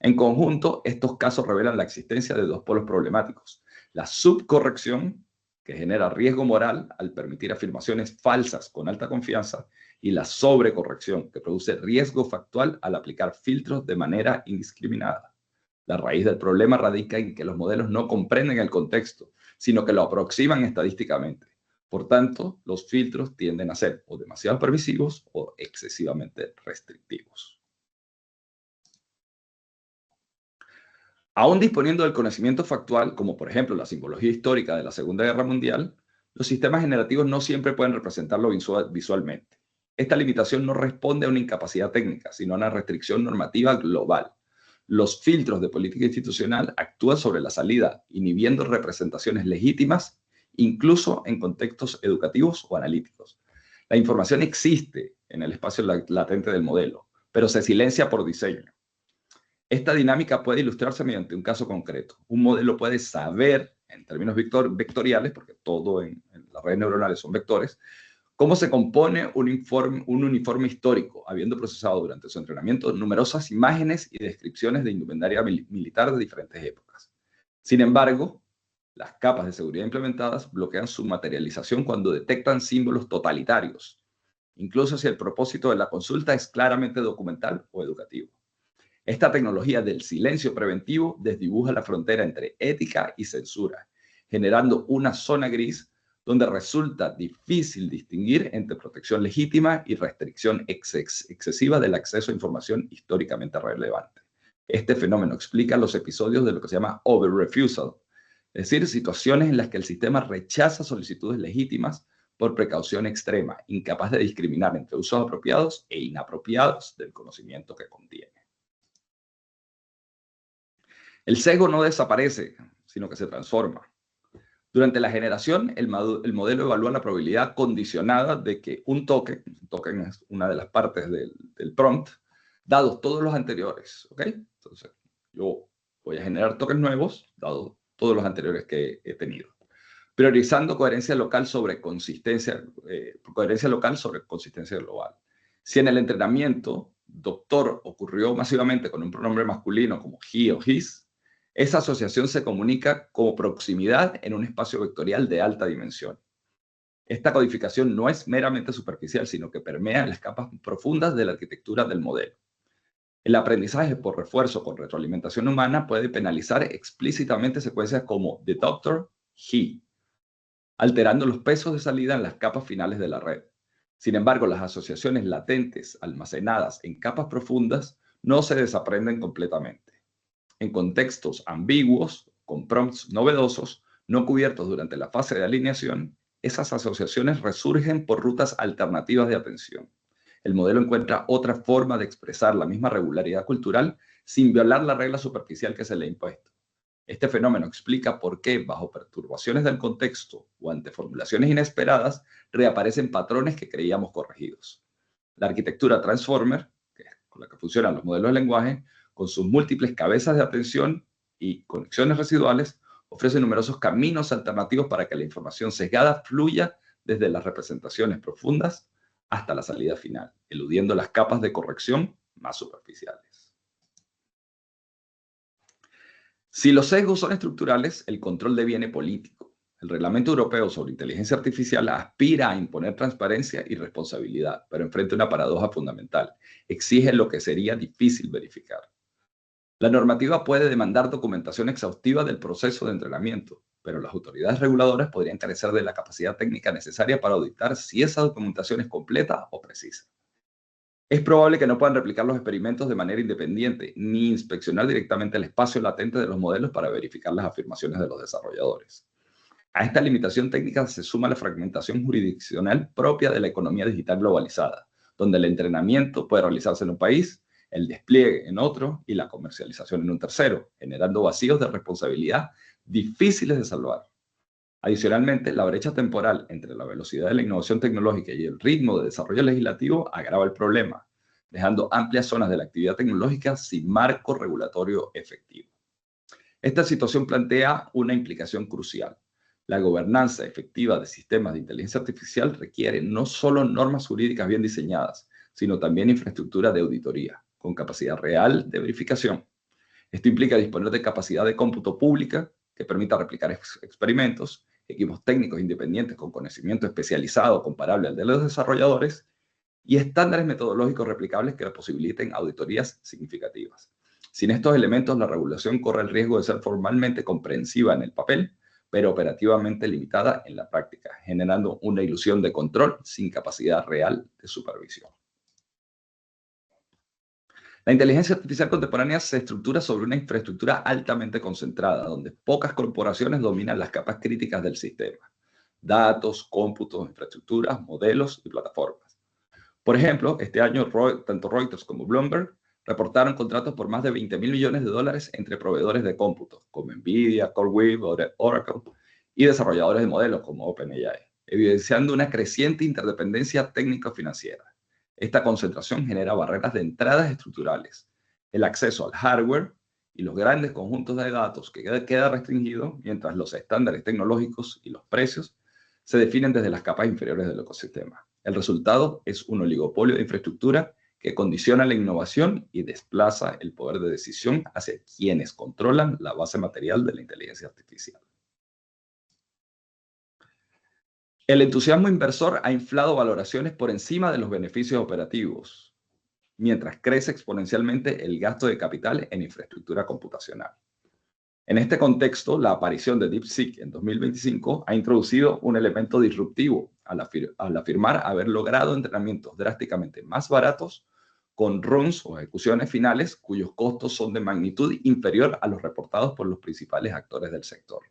S5: En conjunto, estos casos revelan la existencia de dos polos problemáticos: la subcorrección, que genera riesgo moral al permitir afirmaciones falsas con alta confianza, y la sobrecorrección, que produce riesgo factual al aplicar filtros de manera indiscriminada. La raíz del problema radica en que los modelos no comprenden el contexto, sino que lo aproximan estadísticamente. Por tanto, los filtros tienden a ser o demasiado permisivos o excesivamente restrictivos. Aún disponiendo del conocimiento factual, como por ejemplo la simbología histórica de la Segunda Guerra Mundial, los sistemas generativos no siempre pueden representarlo visualmente. Esta limitación no responde a una incapacidad técnica, sino a una restricción normativa global. Los filtros de política institucional actúan sobre la salida, inhibiendo representaciones legítimas, incluso en contextos educativos o analíticos. La información existe en el espacio latente del modelo, pero se silencia por diseño. Esta dinámica puede ilustrarse mediante un caso concreto. Un modelo puede saber, en términos vectoriales, porque todo en las redes neuronales son vectores, cómo se compone un uniforme histórico, habiendo procesado durante su entrenamiento numerosas imágenes y descripciones de indumentaria militar de diferentes épocas. Sin embargo, las capas de seguridad implementadas bloquean su materialización cuando detectan símbolos totalitarios, incluso si el propósito de la consulta es claramente documental o educativo. Esta tecnología del silencio preventivo desdibuja la frontera entre ética y censura, generando una zona gris donde resulta difícil distinguir entre protección legítima y restricción excesiva del acceso a información históricamente relevante. Este fenómeno explica los episodios de lo que se llama over-refusal, es decir, situaciones en las que el sistema rechaza solicitudes legítimas por precaución extrema, incapaz de discriminar entre usos apropiados e inapropiados del conocimiento que contiene. El sesgo no desaparece, sino que se transforma. Durante la generación, el modelo evalúa la probabilidad condicionada de que un token es una de las partes del prompt, dados todos los anteriores, ¿ok? Entonces, yo voy a generar tokens nuevos, dados todos los anteriores que he tenido. Priorizando coherencia local sobre consistencia global. Si en el entrenamiento doctor ocurrió masivamente con un pronombre masculino como he o his, esa asociación se comunica como proximidad en un espacio vectorial de alta dimensión. Esta codificación no es meramente superficial, sino que permea las capas profundas de la arquitectura del modelo. El aprendizaje por refuerzo con retroalimentación humana puede penalizar explícitamente secuencias como the doctor, he, alterando los pesos de salida en las capas finales de la red. Sin embargo, las asociaciones latentes almacenadas en capas profundas no se desaprenden completamente. En contextos ambiguos, con prompts novedosos, no cubiertos durante la fase de alineación, esas asociaciones resurgen por rutas alternativas de atención. El modelo encuentra otra forma de expresar la misma regularidad cultural sin violar la regla superficial que se le ha impuesto. Este fenómeno explica por qué, bajo perturbaciones del contexto o ante formulaciones inesperadas, reaparecen patrones que creíamos corregidos. La arquitectura Transformer, que es con la que funcionan los modelos de lenguaje, con sus múltiples cabezas de atención y conexiones residuales, ofrece numerosos caminos alternativos para que la información sesgada fluya desde las representaciones profundas hasta la salida final, eludiendo las capas de corrección más superficiales. Si los sesgos son estructurales, el control deviene político. El Reglamento Europeo sobre Inteligencia Artificial aspira a imponer transparencia y responsabilidad, pero enfrenta una paradoja fundamental. Exige lo que sería difícil verificar. La normativa puede demandar documentación exhaustiva del proceso de entrenamiento, pero las autoridades reguladoras podrían carecer de la capacidad técnica necesaria para auditar si esa documentación es completa o precisa. Es probable que no puedan replicar los experimentos de manera independiente, ni inspeccionar directamente el espacio latente de los modelos para verificar las afirmaciones de los desarrolladores. A esta limitación técnica se suma la fragmentación jurisdiccional propia de la economía digital globalizada, donde el entrenamiento puede realizarse en un país, el despliegue en otro y la comercialización en un tercero, generando vacíos de responsabilidad difíciles de salvar. Adicionalmente, la brecha temporal entre la velocidad de la innovación tecnológica y el ritmo de desarrollo legislativo agrava el problema, dejando amplias zonas de la actividad tecnológica sin marco regulatorio efectivo. Esta situación plantea una implicación crucial. La gobernanza efectiva de sistemas de inteligencia artificial requiere no solo normas jurídicas bien diseñadas, sino también infraestructura de auditoría, con capacidad real de verificación. Esto implica disponer de capacidad de cómputo pública que permita replicar experimentos, equipos técnicos independientes con conocimiento especializado comparable al de los desarrolladores y estándares metodológicos replicables que posibiliten auditorías significativas. Sin estos elementos, la regulación corre el riesgo de ser formalmente comprensiva en el papel, pero operativamente limitada en la práctica, generando una ilusión de control sin capacidad real de supervisión. La inteligencia artificial contemporánea se estructura sobre una infraestructura altamente concentrada, donde pocas corporaciones dominan las capas críticas del sistema: datos, cómputos, infraestructuras, modelos y plataformas. Por ejemplo, este año tanto Reuters como Bloomberg reportaron contratos por más de $20.000 millones entre proveedores de cómputos como Nvidia, CoreWeave, Oracle y desarrolladores de modelos como OpenAI, evidenciando una creciente interdependencia técnico-financiera. Esta concentración genera barreras de entradas estructurales, el acceso al hardware y los grandes conjuntos de datos que queda restringido, mientras los estándares tecnológicos y los precios se definen desde las capas inferiores del ecosistema. El resultado es un oligopolio de infraestructura que condiciona la innovación y desplaza el poder de decisión hacia quienes controlan la base material de la inteligencia artificial. El entusiasmo inversor ha inflado valoraciones por encima de los beneficios operativos, mientras crece exponencialmente el gasto de capital en infraestructura computacional. En este contexto, la aparición de DeepSeek en 2025 ha introducido un elemento disruptivo al afirmar haber logrado entrenamientos drásticamente más baratos con runs o ejecuciones finales cuyos costos son de magnitud inferior a los reportados por los principales actores del sector.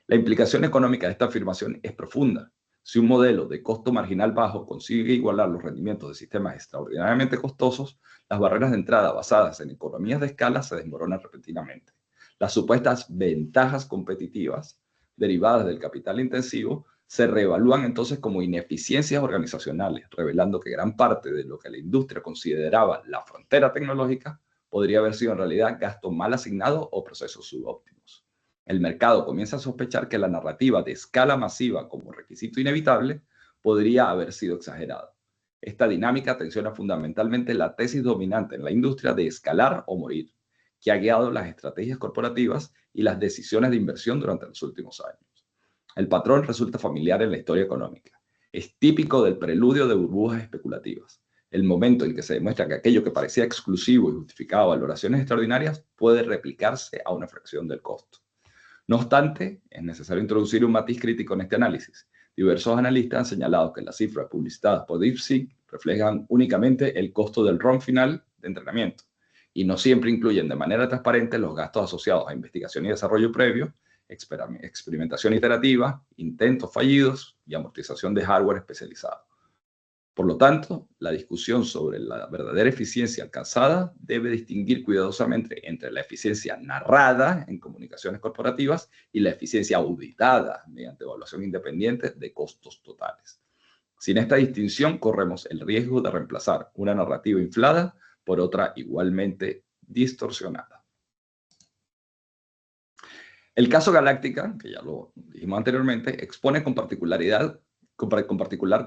S5: La implicación económica de esta afirmación es profunda. Si un modelo de costo marginal bajo consigue igualar los rendimientos de sistemas extraordinariamente costosos, las barreras de entrada basadas en economías de escala se desmoronan repentinamente. Las supuestas ventajas competitivas derivadas del capital intensivo se reevalúan entonces como ineficiencias organizacionales, revelando que gran parte de lo que la industria consideraba la frontera tecnológica podría haber sido en realidad gasto mal asignado o procesos subóptimos. El mercado comienza a sospechar que la narrativa de escala masiva como requisito inevitable podría haber sido exagerada. Esta dinámica tensiona fundamentalmente la tesis dominante en la industria de escalar o morir, que ha guiado las estrategias corporativas y las decisiones de inversión durante los últimos años. El patrón resulta familiar en la historia económica. Es típico del preludio de burbujas especulativas, el momento en que se demuestra que aquello que parecía exclusivo y justificaba valoraciones extraordinarias puede replicarse a una fracción del costo. No obstante, es necesario introducir un matiz crítico en este análisis. Diversos analistas han señalado que las cifras publicitadas por DeepSeek reflejan únicamente el costo del run final de entrenamiento y no siempre incluyen de manera transparente los gastos asociados a investigación y desarrollo previo, experimentación iterativa, intentos fallidos y amortización de hardware especializado. Por lo tanto, la discusión sobre la verdadera eficiencia alcanzada debe distinguir cuidadosamente entre la eficiencia narrada en comunicaciones corporativas y la eficiencia auditada mediante evaluación independiente de costos totales. Sin esta distinción, corremos el riesgo de reemplazar una narrativa inflada por otra igualmente distorsionada. El caso Galáctica, que ya lo dijimos anteriormente, expone con particular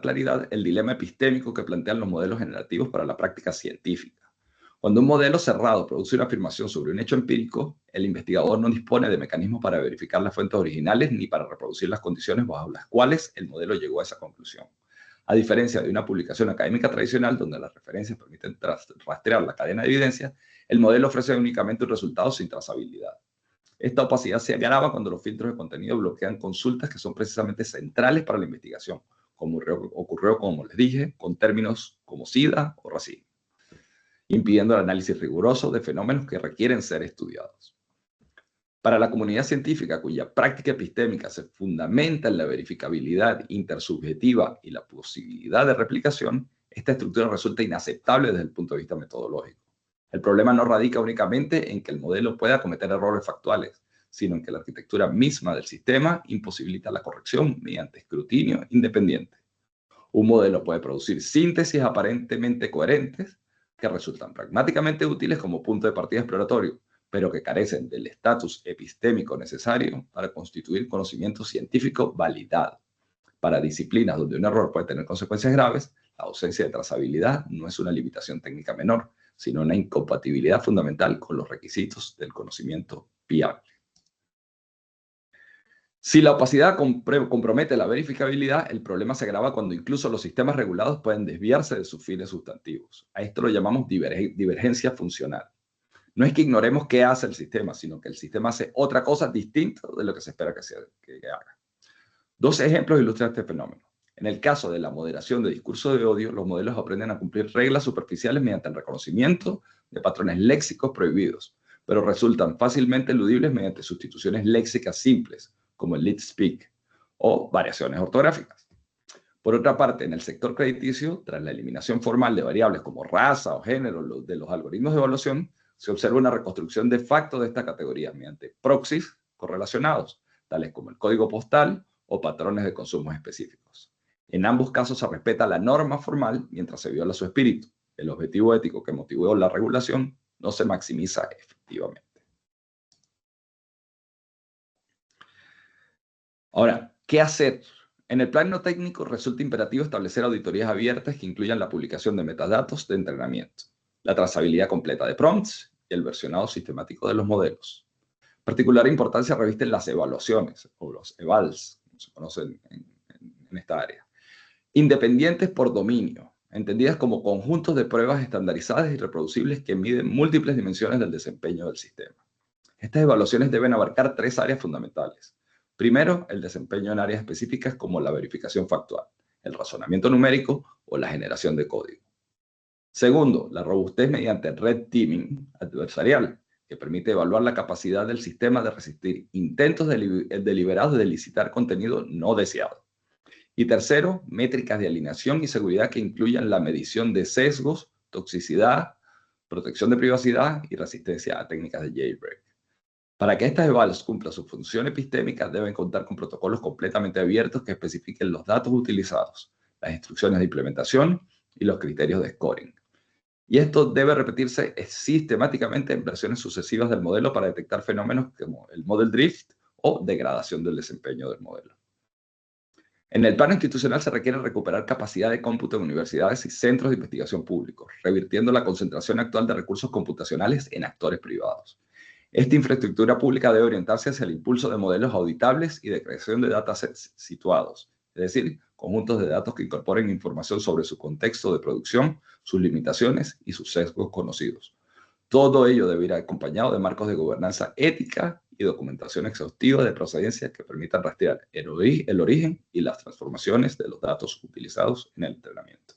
S5: claridad el dilema epistémico que plantean los modelos generativos para la práctica científica. Cuando un modelo cerrado produce una afirmación sobre un hecho empírico, el investigador no dispone de mecanismos para verificar las fuentes originales ni para reproducir las condiciones bajo las cuales el modelo llegó a esa conclusión. A diferencia de una publicación académica tradicional donde las referencias permiten rastrear la cadena de evidencia, el modelo ofrece únicamente un resultado sin trazabilidad. Esta opacidad se agrava cuando los filtros de contenido bloquean consultas que son precisamente centrales para la investigación, como ocurrió, como les dije, con términos como SIDA o racismo, impidiendo el análisis riguroso de fenómenos que requieren ser estudiados. Para la comunidad científica, cuya práctica epistémica se fundamenta en la verificabilidad intersubjetiva y la posibilidad de replicación, esta estructura resulta inaceptable desde el punto de vista metodológico. El problema no radica únicamente en que el modelo pueda cometer errores factuales, sino en que la arquitectura misma del sistema imposibilita la corrección mediante escrutinio independiente. Un modelo puede producir síntesis aparentemente coherentes que resultan pragmáticamente útiles como punto de partida exploratorio, pero que carecen del estatus epistémico necesario para constituir conocimiento científico validado. Para disciplinas donde un error puede tener consecuencias graves, la ausencia de trazabilidad no es una limitación técnica menor, sino una incompatibilidad fundamental con los requisitos del conocimiento fiable. Si la opacidad compromete la verificabilidad, el problema se agrava cuando incluso los sistemas regulados pueden desviarse de sus fines sustantivos. A esto lo llamamos divergencia funcional. No es que ignoremos qué hace el sistema, sino que el sistema hace otra cosa distinta de lo que se espera que haga. Dos ejemplos ilustran este fenómeno. En el caso de la moderación de discurso de odio, los modelos aprenden a cumplir reglas superficiales mediante el reconocimiento de patrones léxicos prohibidos, pero resultan fácilmente eludibles mediante sustituciones léxicas simples, como el leet speak, o variaciones ortográficas. Por otra parte, en el sector crediticio, tras la eliminación formal de variables como raza o género de los algoritmos de evaluación, se observa una reconstrucción de facto de esta categoría mediante proxies correlacionados, tales como el código postal o patrones de consumo específicos. En ambos casos se respeta la norma formal mientras se viola su espíritu. El objetivo ético que motivó la regulación no se maximiza efectivamente. Ahora, ¿qué hacer? En el plano técnico resulta imperativo establecer auditorías abiertas que incluyan la publicación de metadatos de entrenamiento, la trazabilidad completa de prompts y el versionado sistemático de los modelos. Particular importancia revisten las evaluaciones, o los evals, como se conocen en esta área, independientes por dominio, entendidas como conjuntos de pruebas estandarizadas y reproducibles que miden múltiples dimensiones del desempeño del sistema. Estas evaluaciones deben abarcar tres áreas fundamentales. Primero, el desempeño en áreas específicas como la verificación factual, el razonamiento numérico o la generación de código. Segundo, la robustez mediante red teaming adversarial, que permite evaluar la capacidad del sistema de resistir intentos deliberados de licitar contenido no deseado. Y tercero, métricas de alineación y seguridad que incluyan la medición de sesgos, toxicidad, protección de privacidad y resistencia a técnicas de jailbreak. Para que estas evals cumplan su función epistémica, deben contar con protocolos completamente abiertos que especifiquen los datos utilizados, las instrucciones de implementación y los criterios de scoring. Y esto debe repetirse sistemáticamente en versiones sucesivas del modelo para detectar fenómenos como el model drift o degradación del desempeño del modelo. En el plano institucional se requiere recuperar capacidad de cómputo en universidades y centros de investigación públicos, revirtiendo la concentración actual de recursos computacionales en actores privados. Esta infraestructura pública debe orientarse hacia el impulso de modelos auditables y de creación de datasets situados, es decir, conjuntos de datos que incorporen información sobre su contexto de producción, sus limitaciones y sus sesgos conocidos. Todo ello debe ir acompañado de marcos de gobernanza ética y documentación exhaustiva de procedencia que permitan rastrear el origen y las transformaciones de los datos utilizados en el entrenamiento.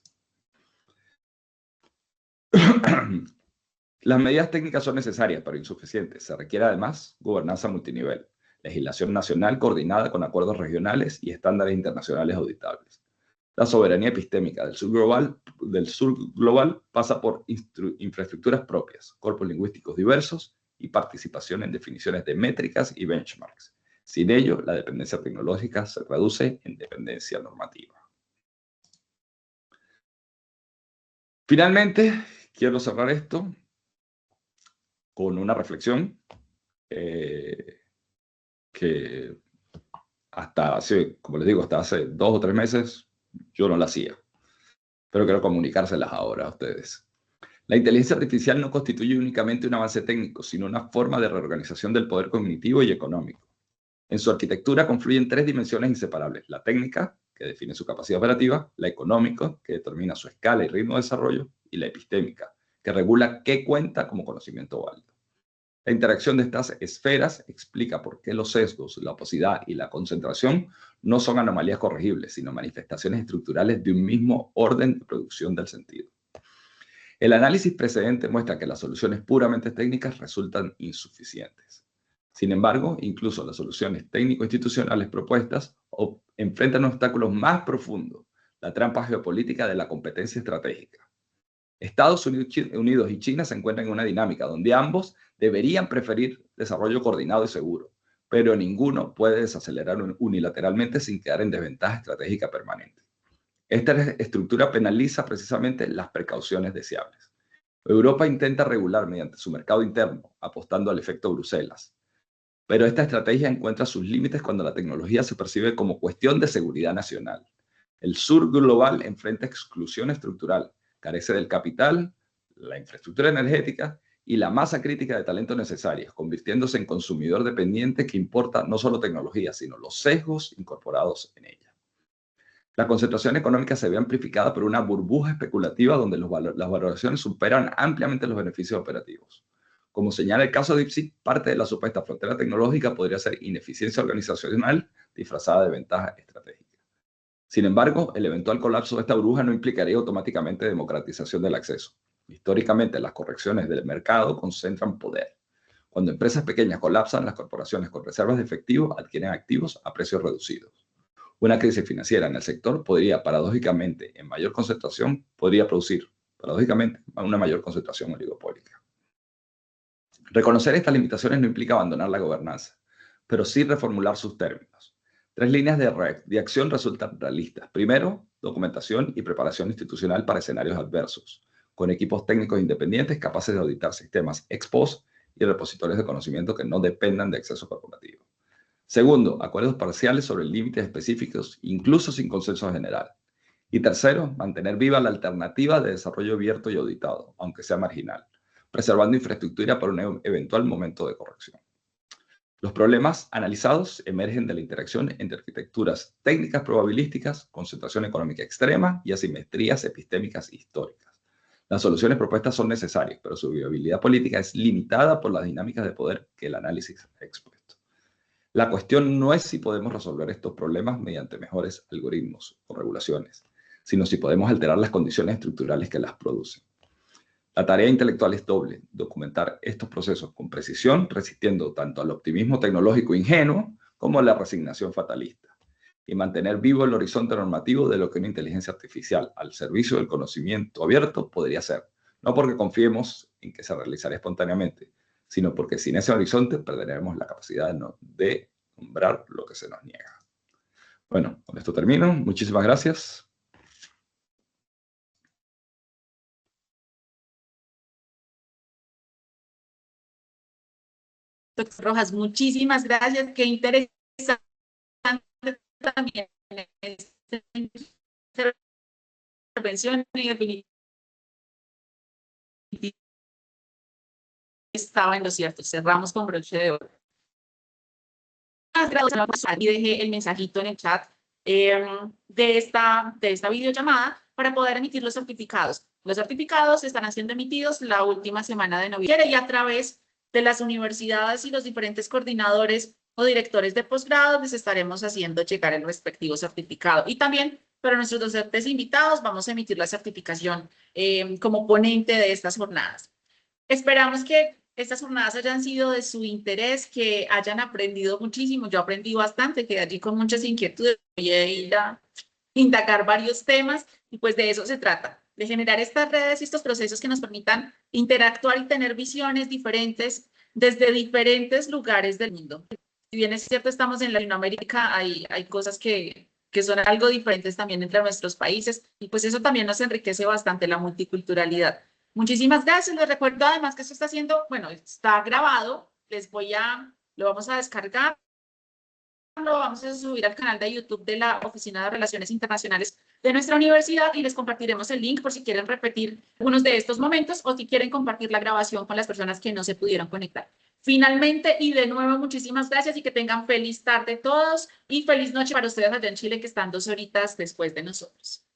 S5: Las medidas técnicas son necesarias, pero insuficientes. Se requiere además gobernanza multinivel, legislación nacional coordinada con acuerdos regionales y estándares internacionales auditables. La soberanía epistémica del sur global pasa por infraestructuras propias, corpus lingüísticos diversos y participación en definiciones de métricas y benchmarks. Sin ello, la dependencia tecnológica se reduce en dependencia normativa. Finalmente, quiero cerrar esto con una reflexión que hasta hace, como les digo, hasta hace 2 o 3 meses yo no la hacía, pero quiero comunicárselas ahora a ustedes. La inteligencia artificial no constituye únicamente un avance técnico, sino una forma de reorganización del poder cognitivo y económico. En su arquitectura confluyen 3 dimensiones inseparables: la técnica, que define su capacidad operativa; la económica, que determina su escala y ritmo de desarrollo; y la epistémica, que regula qué cuenta como conocimiento válido. La interacción de estas esferas explica por qué los sesgos, la opacidad y la concentración no son anomalías corregibles, sino manifestaciones estructurales de un mismo orden de producción del sentido. El análisis precedente muestra que las soluciones puramente técnicas resultan insuficientes. Sin embargo, incluso las soluciones técnico-institucionales propuestas enfrentan obstáculos más profundos: la trampa geopolítica de la competencia estratégica. Estados Unidos y China se encuentran en una dinámica donde ambos deberían preferir desarrollo coordinado y seguro, pero ninguno puede desacelerar unilateralmente sin quedar en desventaja estratégica permanente. Esta estructura penaliza precisamente las precauciones deseables. Europa intenta regular mediante su mercado interno, apostando al efecto Bruselas. Pero esta estrategia encuentra sus límites cuando la tecnología se percibe como cuestión de seguridad nacional. El sur global enfrenta exclusión estructural, carece del capital, la infraestructura energética y la masa crítica de talento necesarias, convirtiéndose en consumidor dependiente que importa no solo tecnología, sino los sesgos incorporados en ella. La concentración económica se ve amplificada por una burbuja especulativa donde las valoraciones superan ampliamente los beneficios operativos. Como señala el caso de DeepSeek, parte de la supuesta frontera tecnológica podría ser ineficiencia organizacional disfrazada de ventaja estratégica. Sin embargo, el eventual colapso de esta burbuja no implicaría automáticamente democratización del acceso. Históricamente, las correcciones del mercado concentran poder. Cuando empresas pequeñas colapsan, las corporaciones con reservas de efectivo adquieren activos a precios reducidos. Una crisis financiera en el sector podría producir una mayor concentración oligopólica. Reconocer estas limitaciones no implica abandonar la gobernanza, pero sí reformular sus términos. 3 líneas de acción resultan realistas. Primero, documentación y preparación institucional para escenarios adversos, con equipos técnicos independientes capaces de auditar sistemas ex post y repositorios de conocimiento que no dependan de acceso corporativo. Segundo, acuerdos parciales sobre límites específicos, incluso sin consenso general. Y tercero, mantener viva la alternativa de desarrollo abierto y auditado, aunque sea marginal, preservando infraestructura para un eventual momento de corrección. Los problemas analizados emergen de la interacción entre arquitecturas técnicas probabilísticas, concentración económica extrema y asimetrías epistémicas históricas. Las soluciones propuestas son necesarias, pero su viabilidad política es limitada por las dinámicas de poder que el análisis ha expuesto. La cuestión no es si podemos resolver estos problemas mediante mejores algoritmos o regulaciones, sino si podemos alterar las condiciones estructurales que las producen. La tarea intelectual es doble: documentar estos procesos con precisión, resistiendo tanto al optimismo tecnológico ingenuo como a la resignación fatalista, y mantener vivo el horizonte normativo de lo que una inteligencia artificial al servicio del conocimiento abierto podría ser, no porque confiemos en que se realizará espontáneamente, sino porque sin ese horizonte perderemos la capacidad de nombrar lo que se nos niega. Bueno, con esto termino. Muchísimas gracias.
S1: Doctor Rojas, muchísimas gracias. Qué interesante también esta intervención y definitivamente estaba en lo cierto. Cerramos con broche de oro. Y dejé el mensajito en el chat de esta videollamada para poder emitir los certificados. Los certificados estarán siendo emitidos la última semana de noviembre y a través de las universidades y los diferentes coordinadores o directores de posgrado les estaremos haciendo llegar el respectivo certificado. Y también para nuestros docentes invitados vamos a emitir la certificación como ponente de estas jornadas. Esperamos que estas jornadas hayan sido de su interés, que hayan aprendido muchísimo. Yo aprendí bastante, quedé allí con muchas inquietudes. Voy a ir a indagar varios temas y pues de eso se trata, de generar estas redes y estos procesos que nos permitan interactuar y tener visiones diferentes desde diferentes lugares del mundo. Si bien es cierto, estamos en Latinoamérica, hay cosas que son algo diferentes también entre nuestros países y pues eso también nos enriquece bastante, la multiculturalidad. Muchísimas gracias. Les recuerdo además que esto está está grabado. Lo vamos a descargar. Lo vamos a subir al canal de YouTube de la Oficina de Relaciones Internacionales de nuestra universidad y les compartiremos el link por si quieren repetir algunos de estos momentos o si quieren compartir la grabación con las personas que no se pudieron conectar. Finalmente, y de nuevo, muchísimas gracias y que tengan feliz tarde todos y feliz noche para ustedes allá en Chile que están 2 horitas después de nosotros.